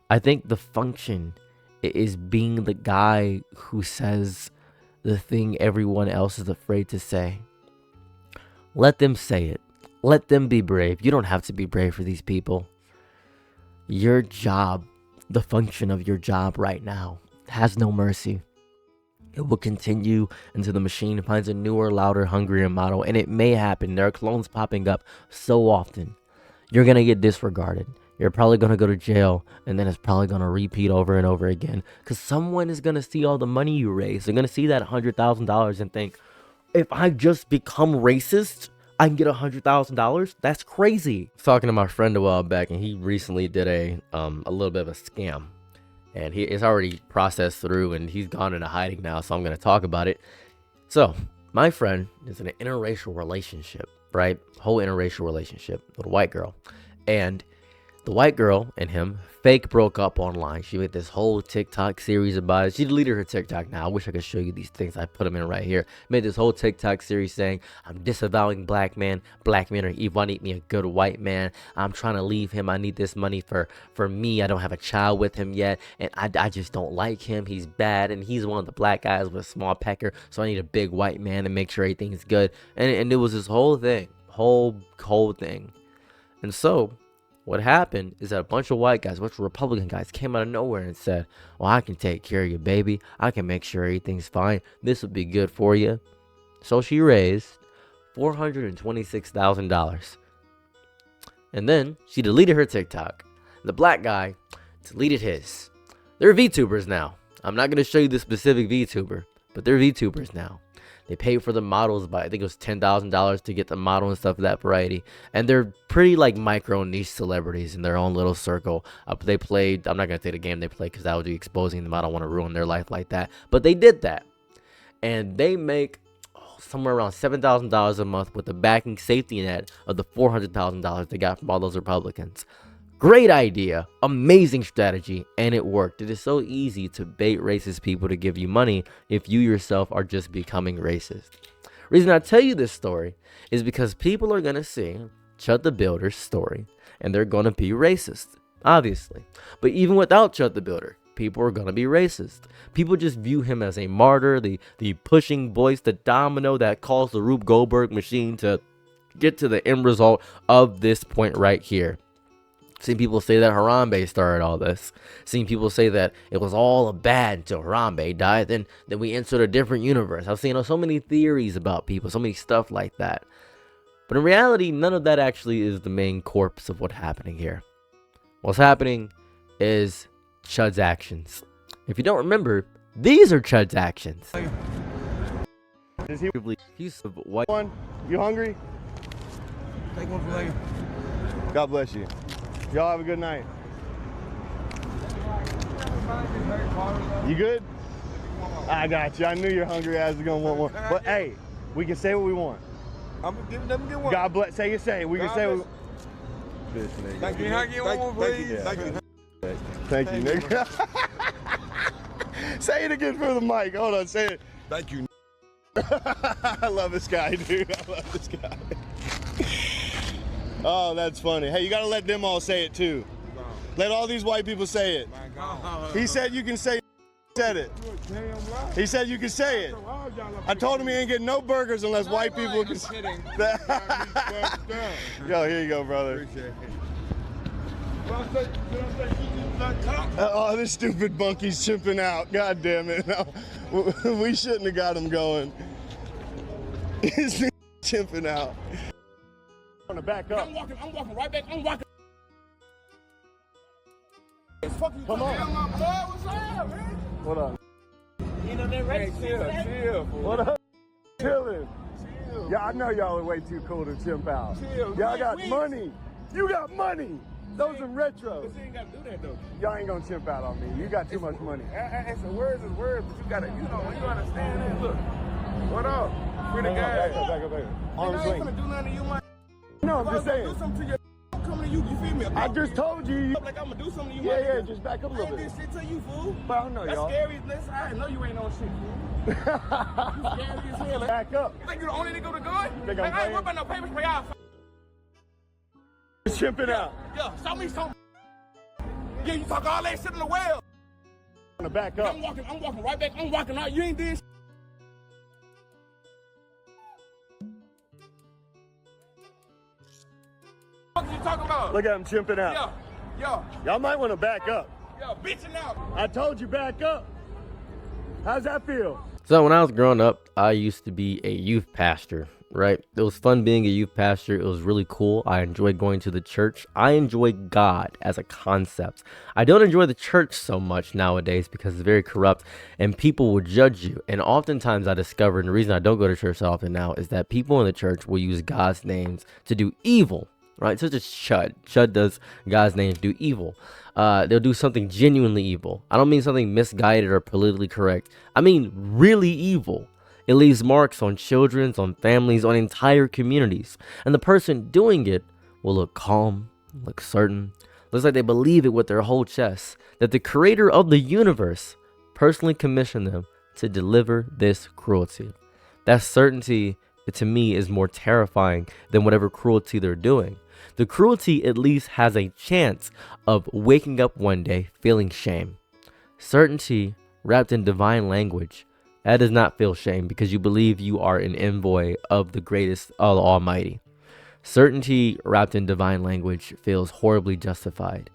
I think the function is being the guy who says the thing everyone else is afraid to say. Let them say it. Let them be brave. You don't have to be brave for these people. Your job, the function of your job right now, has no mercy. It will continue until the machine finds a newer, louder, hungrier model, and it may happen. There are clones popping up so often. You're going to get disregarded. You're probably going to go to jail, and then it's probably going to repeat over and over again, because someone is going to see all the money you raise. They're going to see that $100,000 and think, if I just become racist, I can get $100,000. That's crazy. I was talking to my friend a while back, and he recently did a little bit of a scam, and it's already processed through, and he's gone into hiding now, so I'm going to talk about it. So my friend is in an interracial relationship, right? Whole interracial relationship with a white girl, and the white girl and him fake broke up online. She made this whole TikTok series about it. She deleted her TikTok now. I wish I could show you these things. I put them in right here. Made this whole TikTok series saying, I'm disavowing black men. Black men are evil. I need me a good white man. I'm trying to leave him. I need this money for me. I don't have a child with him yet. And I just don't like him. He's bad. And he's one of the black guys with a small pecker. So I need a big white man to make sure everything's good. And it was this whole thing. Whole thing. And so what happened is that a bunch of white guys, a bunch of Republican guys came out of nowhere and said, well, I can take care of you, baby. I can make sure everything's fine. This would be good for you. So she raised $426,000. And then she deleted her TikTok. The black guy deleted his. They're VTubers now. I'm not going to show you the specific VTuber, but they're VTubers now. They paid for the models by, I think it was $10,000 to get the model and stuff of that variety. And they're pretty like micro niche celebrities in their own little circle. They played, I'm not going to say the game they played because that would be exposing them. I don't want to ruin their life like that. But they did that. And they make somewhere around $7,000 a month with the backing safety net of the $400,000 they got from all those Republicans. Great idea, amazing strategy, and it worked. It is so easy to bait racist people to give you money if you yourself are just becoming racist. Reason I tell you this story is because people are going to see Chud the Builder's story, and they're going to be racist, obviously. But even without Chud the Builder, people are going to be racist. People just view him as a martyr, the pushing voice, the domino that caused the Rube Goldberg machine to get to the end result of this point right here. Seen people say that Harambe started all this. Seen people say that it was all bad until Harambe died. Then we entered a different universe. I've seen so many theories about people, so many stuff like that. But in reality, none of that actually is the main corpse of what's happening here. What's happening is Chud's actions. If you don't remember, these are Chud's actions. Is he He's white. one? You hungry? Take one for later. God bless you. Y'all have a good night. You good? I got you. I knew your hungry ass was gonna want one. But hey, we can say what we want. I'm gonna give them get one. God bless. Say it. Say it. We can say what. Thank you. Can I get one, please? Thank you. Thank you, nigga. Say it again for the mic. Hold on. Say it. Thank you. I love this guy, dude. I love this guy. Oh, that's funny. Hey, you gotta let them all say it too. Let all these white people say it. He said you can say it. Said it. He said you can say it. I told him he ain't getting no burgers unless white people can. Yo, here you go, brother. Oh, this stupid monkey's chimping out. God damn it. No, we shouldn't have got him going. He's chimping out. I'm gonna back up. I'm walking right back. I'm walking. Come on. What up? You know they're ready. Chill. What up? Chilling. Yeah, I know y'all are way too cool to chimp out. Y'all got money. You got money. Those are retro. But you ain't gotta do that though. Y'all ain't gonna chimp out on me. You got too much money. It's words, but you gotta, when you understand it, look. What up? Free the guy. Back up. Arms I ain't length. gonna do nothing to you, man. No, I'm just Do saying. something to your coming to you feel me? I just told you. Like I'm gonna do something to you, Yeah, just back up a I little ain't bit. did shit to you, fool. But I don't know, That's y'all. scary. Listen, I know you ain't on shit, fool. You scary as hell. Back up. You think you the only nigga with a gun? Think Like, I'm I ain't playing? worried about no papers for y'all. Chimping out. Yeah, show me some. Yeah, you talk all that shit in the well. On the back up. I'm walking right back. I'm walking out. You ain't did shit. What you talking about? Look at him chimping out. Yeah, Y'all might want to back up. bitching out. I told you back up. How's that feel? So when I was growing up, I used to be a youth pastor, right? It was fun being a youth pastor. It was really cool. I enjoyed going to the church. I enjoy God as a concept. I don't enjoy the church so much nowadays because it's very corrupt and people will judge you. And oftentimes I discovered, and the reason I don't go to church so often now is that people in the church will use God's names to do evil, right? Such as Chud. Chud does God's names do evil. They'll do something genuinely evil. I don't mean something misguided or politically correct. I mean really evil. It leaves marks on children, on families, on entire communities. And the person doing it will look calm, look certain, looks like they believe it with their whole chest, that the creator of the universe personally commissioned them to deliver this cruelty. That certainty, to me, is more terrifying than whatever cruelty they're doing. The cruelty at least has a chance of waking up one day feeling shame. Certainty wrapped in divine language, that does not feel shame because you believe you are an envoy of the greatest, of the Almighty. Certainty wrapped in divine language feels horribly justified.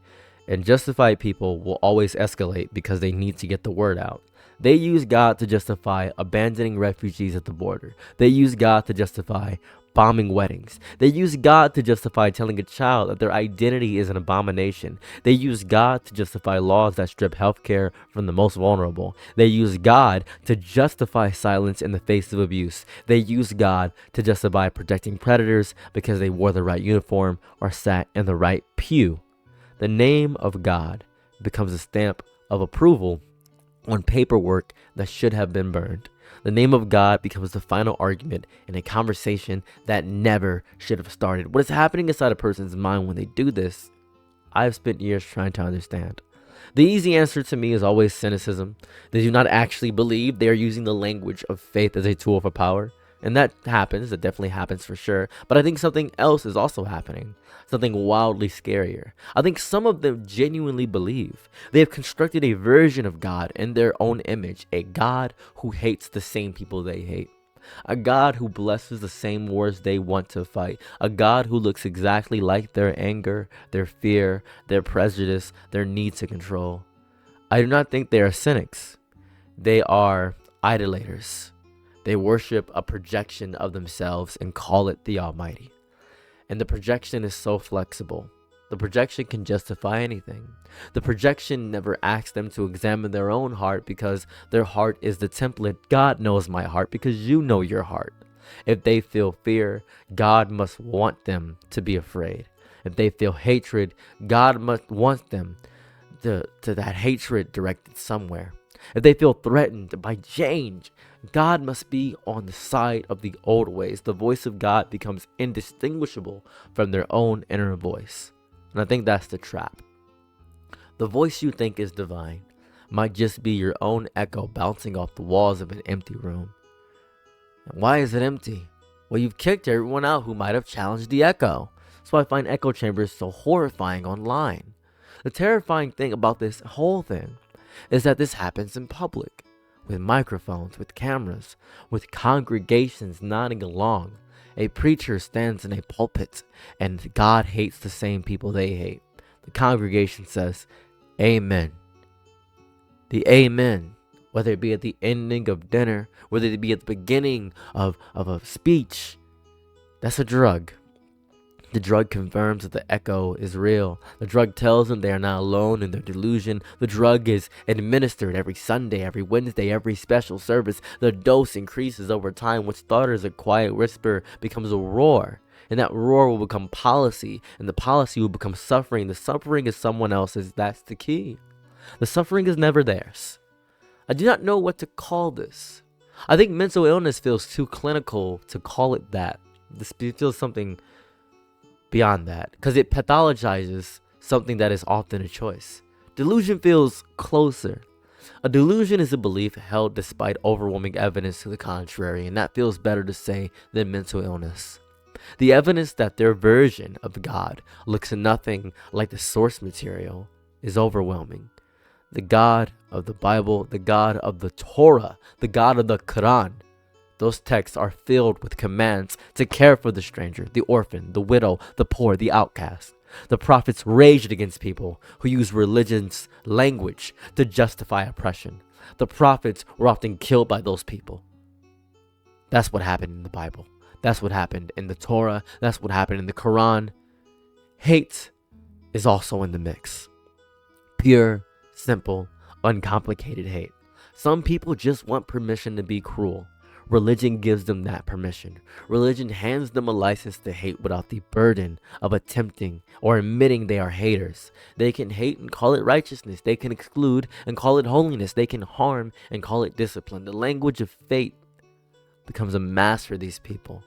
And justified people will always escalate because they need to get the word out. They use God to justify abandoning refugees at the border. They use God to justify bombing weddings. They use God to justify telling a child that their identity is an abomination. They use God to justify laws that strip healthcare from the most vulnerable. They use God to justify silence in the face of abuse. They use God to justify protecting predators because they wore the right uniform or sat in the right pew. The name of God becomes a stamp of approval on paperwork that should have been burned. The name of God becomes the final argument in a conversation that never should have started. What is happening inside a person's mind when they do this, I've spent years trying to understand. The easy answer to me is always cynicism. They do not actually believe they are using the language of faith as a tool for power. And that happens, it definitely happens for sure. But I think something else is also happening. Something wildly scarier. I think some of them genuinely believe. They have constructed a version of God in their own image. A God who hates the same people they hate. A God who blesses the same wars they want to fight. A God who looks exactly like their anger, their fear, their prejudice, their need to control. I do not think they are cynics. They are idolaters. They worship a projection of themselves and call it the Almighty. And the projection is so flexible. The projection can justify anything. The projection never asks them to examine their own heart because their heart is the template. God knows my heart because you know your heart. If they feel fear, God must want them to be afraid. If they feel hatred, God must want them to that hatred directed somewhere. If they feel threatened by change, God must be on the side of the old ways. The voice of God becomes indistinguishable from their own inner voice. And I think that's the trap. The voice you think is divine might just be your own echo bouncing off the walls of an empty room. And why is it empty? Well, you've kicked everyone out who might have challenged the echo. That's why I find echo chambers so horrifying online. The terrifying thing about this whole thing is that this happens in public. With microphones, with cameras, with congregations nodding along. A preacher stands in a pulpit and God hates the same people they hate. The congregation says, Amen. The Amen, whether it be at the ending of dinner, whether it be at the beginning of a speech, that's a drug. The drug confirms that the echo is real. The drug tells them they are not alone in their delusion. The drug is administered every Sunday, every Wednesday, every special service. The dose increases over time. What started as a quiet whisper becomes a roar. And that roar will become policy, and the policy will become suffering. The suffering is someone else's. That's the key. The suffering is never theirs. I do not know what to call this. I think mental illness feels too clinical to call it that. This feels something beyond that, because it pathologizes something that is often a choice. Delusion feels closer. A delusion is a belief held despite overwhelming evidence to the contrary, and that feels better to say than mental illness. The evidence that their version of God looks nothing like the source material is overwhelming. The God of the Bible, the God of the Torah, the God of the Quran, those texts are filled with commands to care for the stranger, the orphan, the widow, the poor, the outcast. The prophets raged against people who used religion's language to justify oppression. The prophets were often killed by those people. That's what happened in the Bible. That's what happened in the Torah. That's what happened in the Quran. Hate is also in the mix. Pure, simple, uncomplicated hate. Some people just want permission to be cruel. Religion gives them that permission. Religion hands them a license to hate without the burden of attempting or admitting they are haters. They can hate and call it righteousness. They can exclude and call it holiness. They can harm and call it discipline. The language of fate becomes a mask for these people.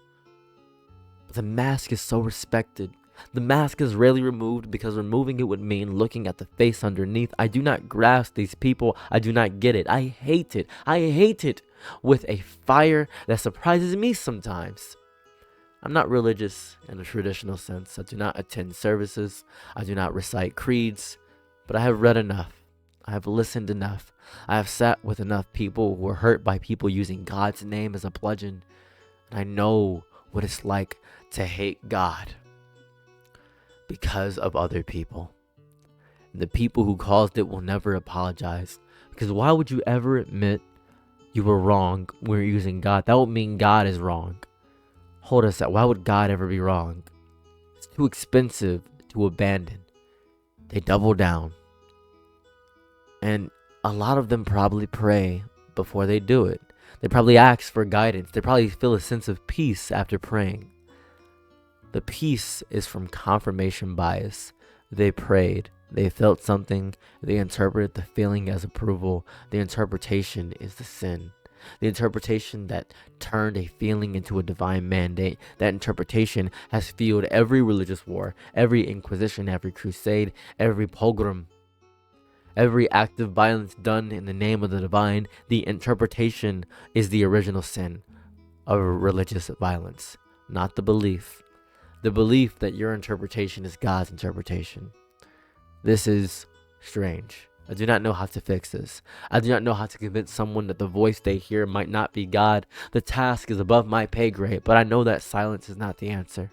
But the mask is so respected. The mask is rarely removed because removing it would mean looking at the face underneath. I do not grasp these people. I do not get it. I hate it. I hate it with a fire that surprises me sometimes. I'm not religious in a traditional sense. I do not attend services. I do not recite creeds. But I have read enough. I have listened enough. I have sat with enough people who were hurt by people using God's name as a bludgeon. And I know what it's like to hate God because of other people. And the people who caused it will never apologize. Because why would you ever admit you were wrong when you're using God? That would mean God is wrong. Hold us up. Why would God ever be wrong? It's too expensive to abandon. They double down. And a lot of them probably pray before they do it. They probably ask for guidance. They probably feel a sense of peace after praying. The peace is from confirmation bias. They prayed. They felt something. They interpreted the feeling as approval. The interpretation is the sin. The interpretation that turned a feeling into a divine mandate. That interpretation has fueled every religious war, every inquisition, every crusade, every pogrom, every act of violence done in the name of the divine. The interpretation is the original sin of religious violence, not the belief. The belief that your interpretation is God's interpretation. This is strange. I do not know how to fix this. I do not know how to convince someone that the voice they hear might not be God. The task is above my pay grade, but I know that silence is not the answer.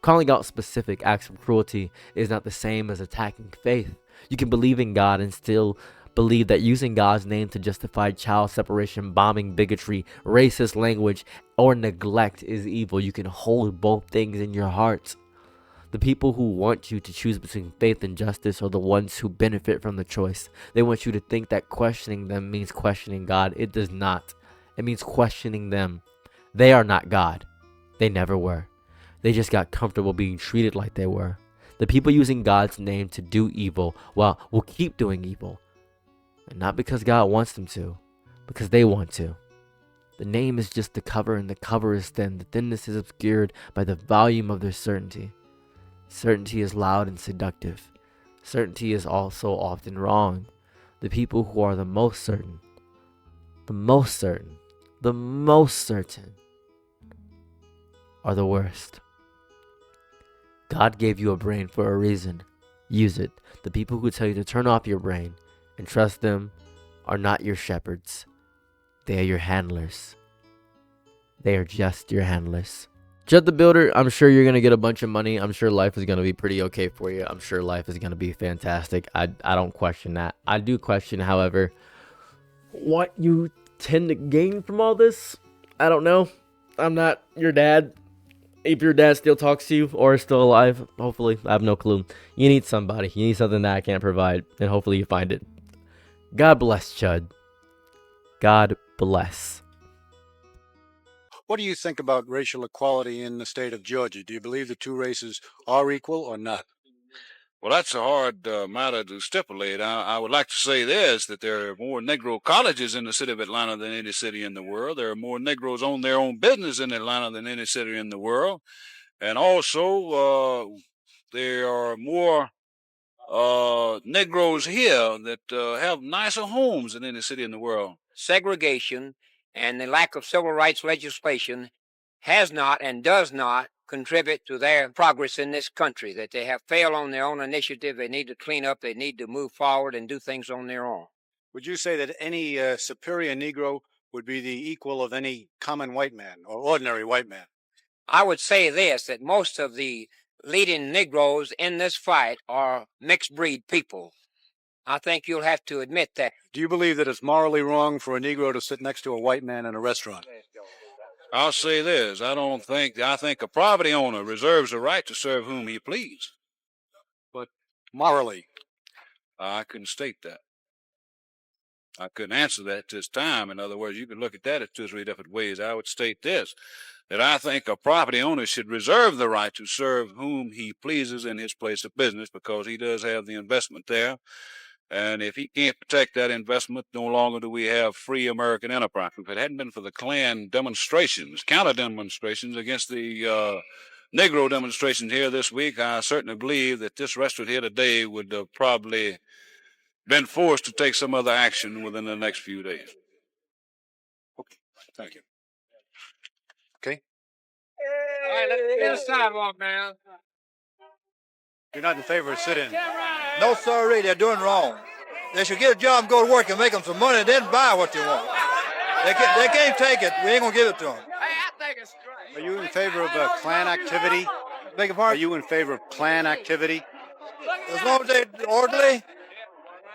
Calling out specific acts of cruelty is not the same as attacking faith. You can believe in God and still believe that using God's name to justify child separation, bombing, bigotry, racist language, or neglect is evil. You can hold both things in your heart. The people who want you to choose between faith and justice are the ones who benefit from the choice. They want you to think that questioning them means questioning God. It does not. It means questioning them. They are not God. They never were. They just got comfortable being treated like they were. The people using God's name to do evil, well, will keep doing evil. And not because God wants them to, because they want to. The name is just the cover, and the cover is thin. The thinness is obscured by the volume of their certainty. Certainty is loud and seductive. Certainty is also often wrong. The people who are the most certain, the most certain are the worst. God gave you a brain for a reason. Use it. The people who tell you to turn off your brain and trust them are not your shepherds. They are your handlers. They are just your handlers. Chud the Builder, I'm sure you're going to get a bunch of money. I'm sure life is going to be pretty okay for you. I'm sure life is going to be fantastic. I don't question that. I do question, however, what you tend to gain from all this. I don't know. I'm not your dad. If your dad still talks to you or is still alive, hopefully, I have no clue. You need somebody. You need something that I can't provide, and hopefully you find it. God bless, Chud. God bless. What do you think about racial equality in the state of Georgia? Do you believe the two races are equal or not? Well, that's a hard matter to stipulate. I would like to say this, that there are more Negro colleges in the city of Atlanta than any city in the world. There are more Negroes own their own business in Atlanta than any city in the world. And also, there are more Negroes here that have nicer homes than any city in the world. Segregation and the lack of civil rights legislation has not and does not contribute to their progress in this country, that they have failed on their own initiative. They need to clean up. They need to move forward and do things on their own. Would you say that any superior Negro would be the equal of any common white man or ordinary white man? I would say this, that most of the leading Negroes in this fight are mixed breed people. I think you'll have to admit that. Do you believe that it's morally wrong for a Negro to sit next to a white man in a restaurant? I'll say this. I think a property owner reserves the right to serve whom he please. But morally? I couldn't state that. I couldn't answer that at this time. In other words, you could look at that in 2 or 3 different ways. I would state this, that I think a property owner should reserve the right to serve whom he pleases in his place of business, because he does have the investment there. And if he can't protect that investment, no longer do we have free American enterprise. If it hadn't been for the Klan demonstrations, counter-demonstrations against the Negro demonstrations here this week, I certainly believe that this restaurant here today would have probably been forced to take some other action within the next few days. Okay, thank you. Okay. All right, let's get a sidewalk, man. You're not in favor of sit-in? No, sorry, they're doing wrong. They should get a job and go to work and make them some money, then buy what they want. They can't take it. We ain't going to give it to them. Are you in favor of Klan activity? Beg your pardon? Are you in favor of Klan activity? As long as they're orderly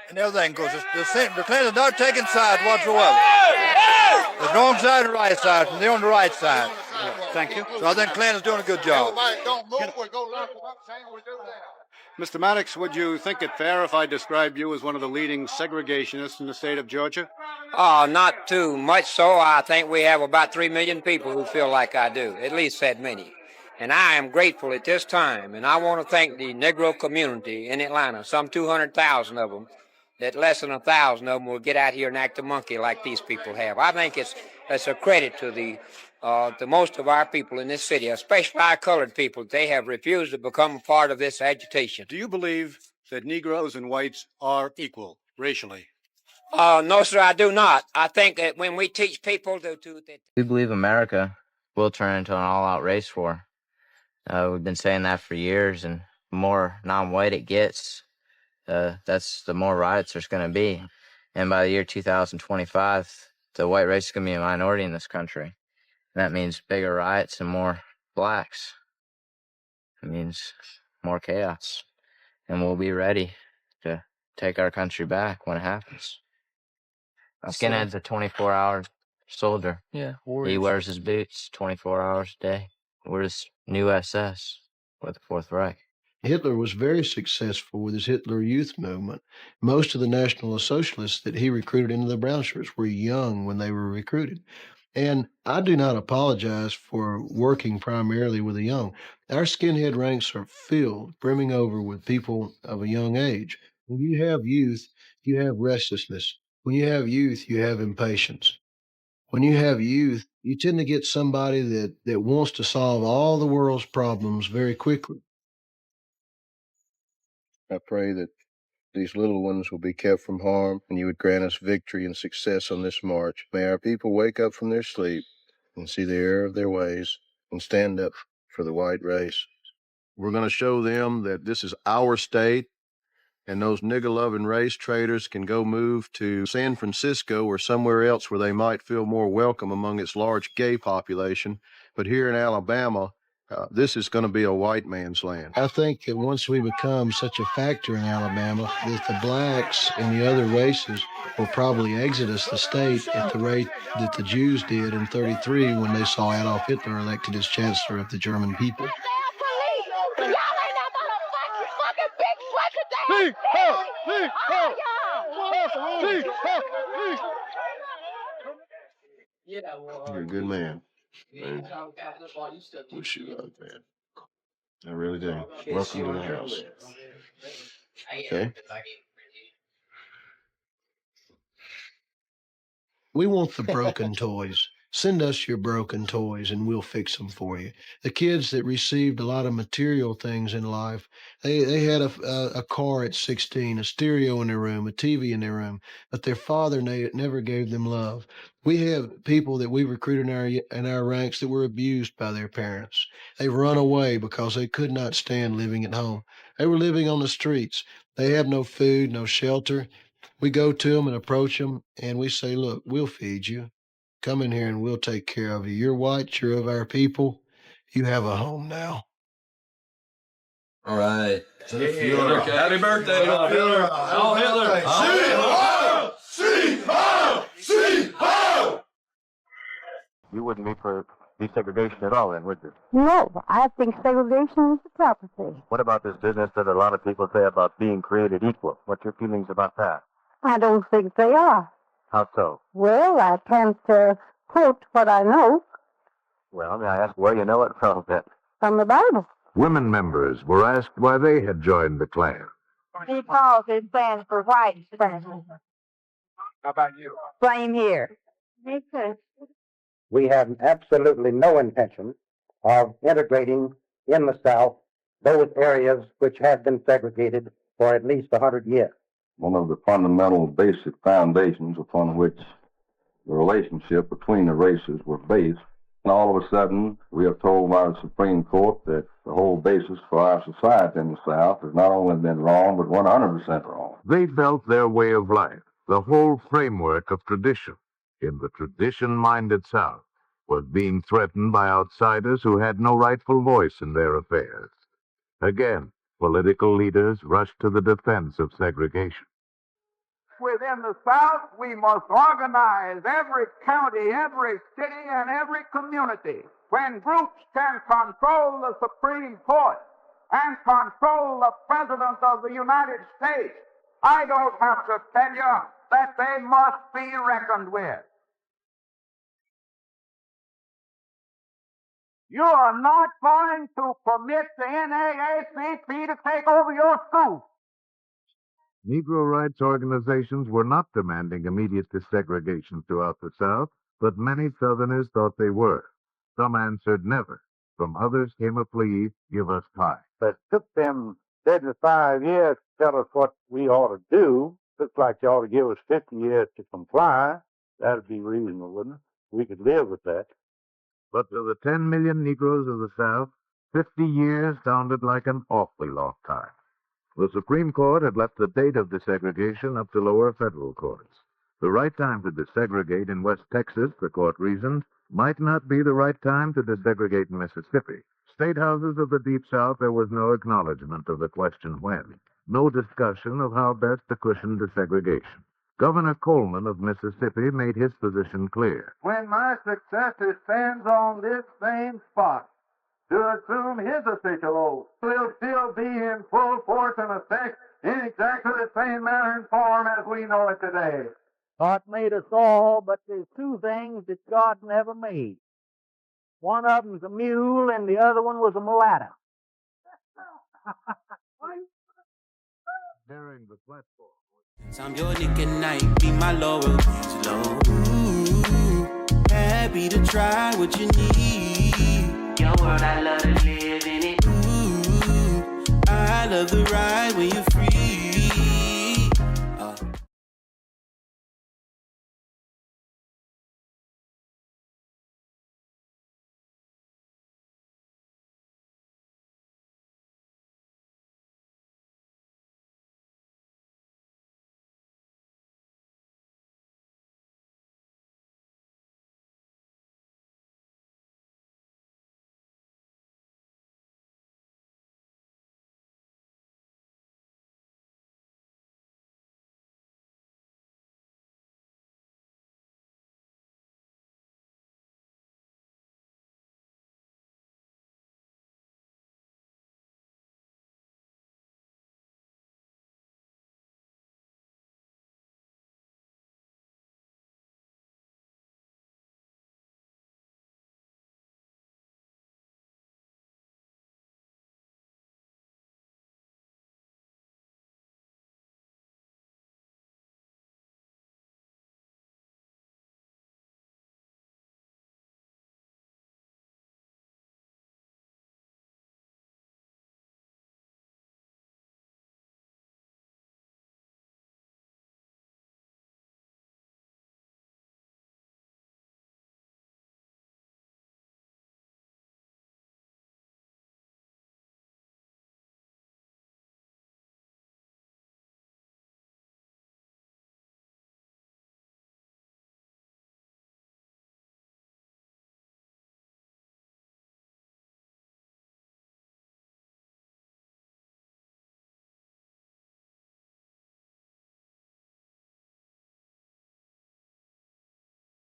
and everything, because the Klans are not taking sides whatsoever. There's wrong side and right side, and they're on the right side. Thank you. So I think Klan is doing a good job. Mr. Maddox, would you think it fair if I described you as one of the leading segregationists in the state of Georgia? Oh, not too much so. I think we have about 3 million people who feel like I do, at least that many. And I am grateful at this time, and I want to thank the Negro community in Atlanta, some 200,000 of them, that less than 1,000 of them will get out here and act a monkey like these people have. I think it's a credit to most of our people in this city, especially our colored people. They have refused to become a part of this agitation. Do you believe that Negroes and whites are equal racially? No, sir, I do not. I think that when we teach people We believe America will turn into an all-out race war. We've been saying that for years, and the more non-white it gets, that's the more riots there's going to be. And by the year 2025, the white race is going to be a minority in this country. And that means bigger riots and more blacks. It means more chaos. And we'll be ready to take our country back when it happens. A skinhead's a 24-hour soldier. Yeah, he wears his boots 24 hours a day. We're his new SS with the Fourth Reich. Hitler was very successful with his Hitler Youth movement. Most of the National Socialists that he recruited into the brown shirts were young when they were recruited. And I do not apologize for working primarily with the young. Our skinhead ranks are filled, brimming over with people of a young age. When you have youth, you have restlessness. When you have youth, you have impatience. When you have youth, you tend to get somebody that wants to solve all the world's problems very quickly. I pray that these little ones will be kept from harm, and you would grant us victory and success on this march. May our people wake up from their sleep and see the error of their ways and stand up for the white race. We're going to show them that this is our state, and those nigger-loving race traitors can go move to San Francisco or somewhere else where they might feel more welcome among its large gay population. But here in Alabama, this is going to be a white man's land. I think that once we become such a factor in Alabama, that the blacks and the other races will probably exodus the state at the rate that the Jews did in 1933 when they saw Adolf Hitler elected as Chancellor of the German people. You're a good man. Man, wish you luck, man. I really do. Welcome to the house. Okay. We want the broken toys. Send us your broken toys and we'll fix them for you. The kids that received a lot of material things in life, they had a car at 16, a stereo in their room, a TV in their room, but their father never gave them love. We have people that we recruited in our ranks that were abused by their parents. They run away because they could not stand living at home. They were living on the streets. They have no food, no shelter. We go to them and approach them and we say, look, we'll feed you. Come in here and we'll take care of you. You're white, you're of our people. You have a home now. All right. Hitler. Happy birthday, Hitler. Oh, Hitler. See ho! See ho! You wouldn't be for desegregation at all then, would you? No, I think segregation is the proper thing. What about this business that a lot of people say about being created equal? What's your feelings about that? I don't think they are. How so? Well, I can't quote what I know Well, may I ask where you know it from then? from the Bible. Women members were asked why they had joined the Klan. Because it stands for white supremacy. How about you? Same here. Makes sense. We have absolutely no intention of integrating in the South those areas which have been segregated for at least 100 years. One of the fundamental basic foundations upon which the relationship between the races was based. And all of a sudden, we are told by the Supreme Court that the whole basis for our society in the South has not only been wrong, but 100% wrong. They felt their way of life, the whole framework of tradition, in the tradition-minded South, was being threatened by outsiders who had no rightful voice in their affairs. Again, political leaders rushed to the defense of segregation. Within the South, we must organize every county, every city, and every community. When groups can control the Supreme Court and control the President of the United States, I don't have to tell you that they must be reckoned with. You are not going to permit the NAACP to take over your school. Negro rights organizations were not demanding immediate desegregation throughout the South, but many Southerners thought they were. Some answered never. From others came a plea, give us time. But it took them 75 years to tell us what we ought to do. Looks like you ought to give us 50 years to comply. That'd be reasonable, wouldn't it? We could live with that. But to the 10 million Negroes of the South, 50 years sounded like an awfully long time. The Supreme Court had left the date of desegregation up to lower federal courts. The right time to desegregate in West Texas, the court reasoned, might not be the right time to desegregate in Mississippi. State houses of the Deep South, there was no acknowledgement of the question when, no discussion of how best to cushion desegregation. Governor Coleman of Mississippi made his position clear. When my successor stands on this same spot to assume his official oath, will still be in full force and effect in exactly the same manner and form as we know it today. God made us all, but there's two things that God never made. One of them's a mule, and the other one was a mulatto. Bearing the platform. I'm your Nick at night, be my Laura Angelo. Ooh, happy to try what you need. Your world, I love to live in it. Ooh, I love the ride when you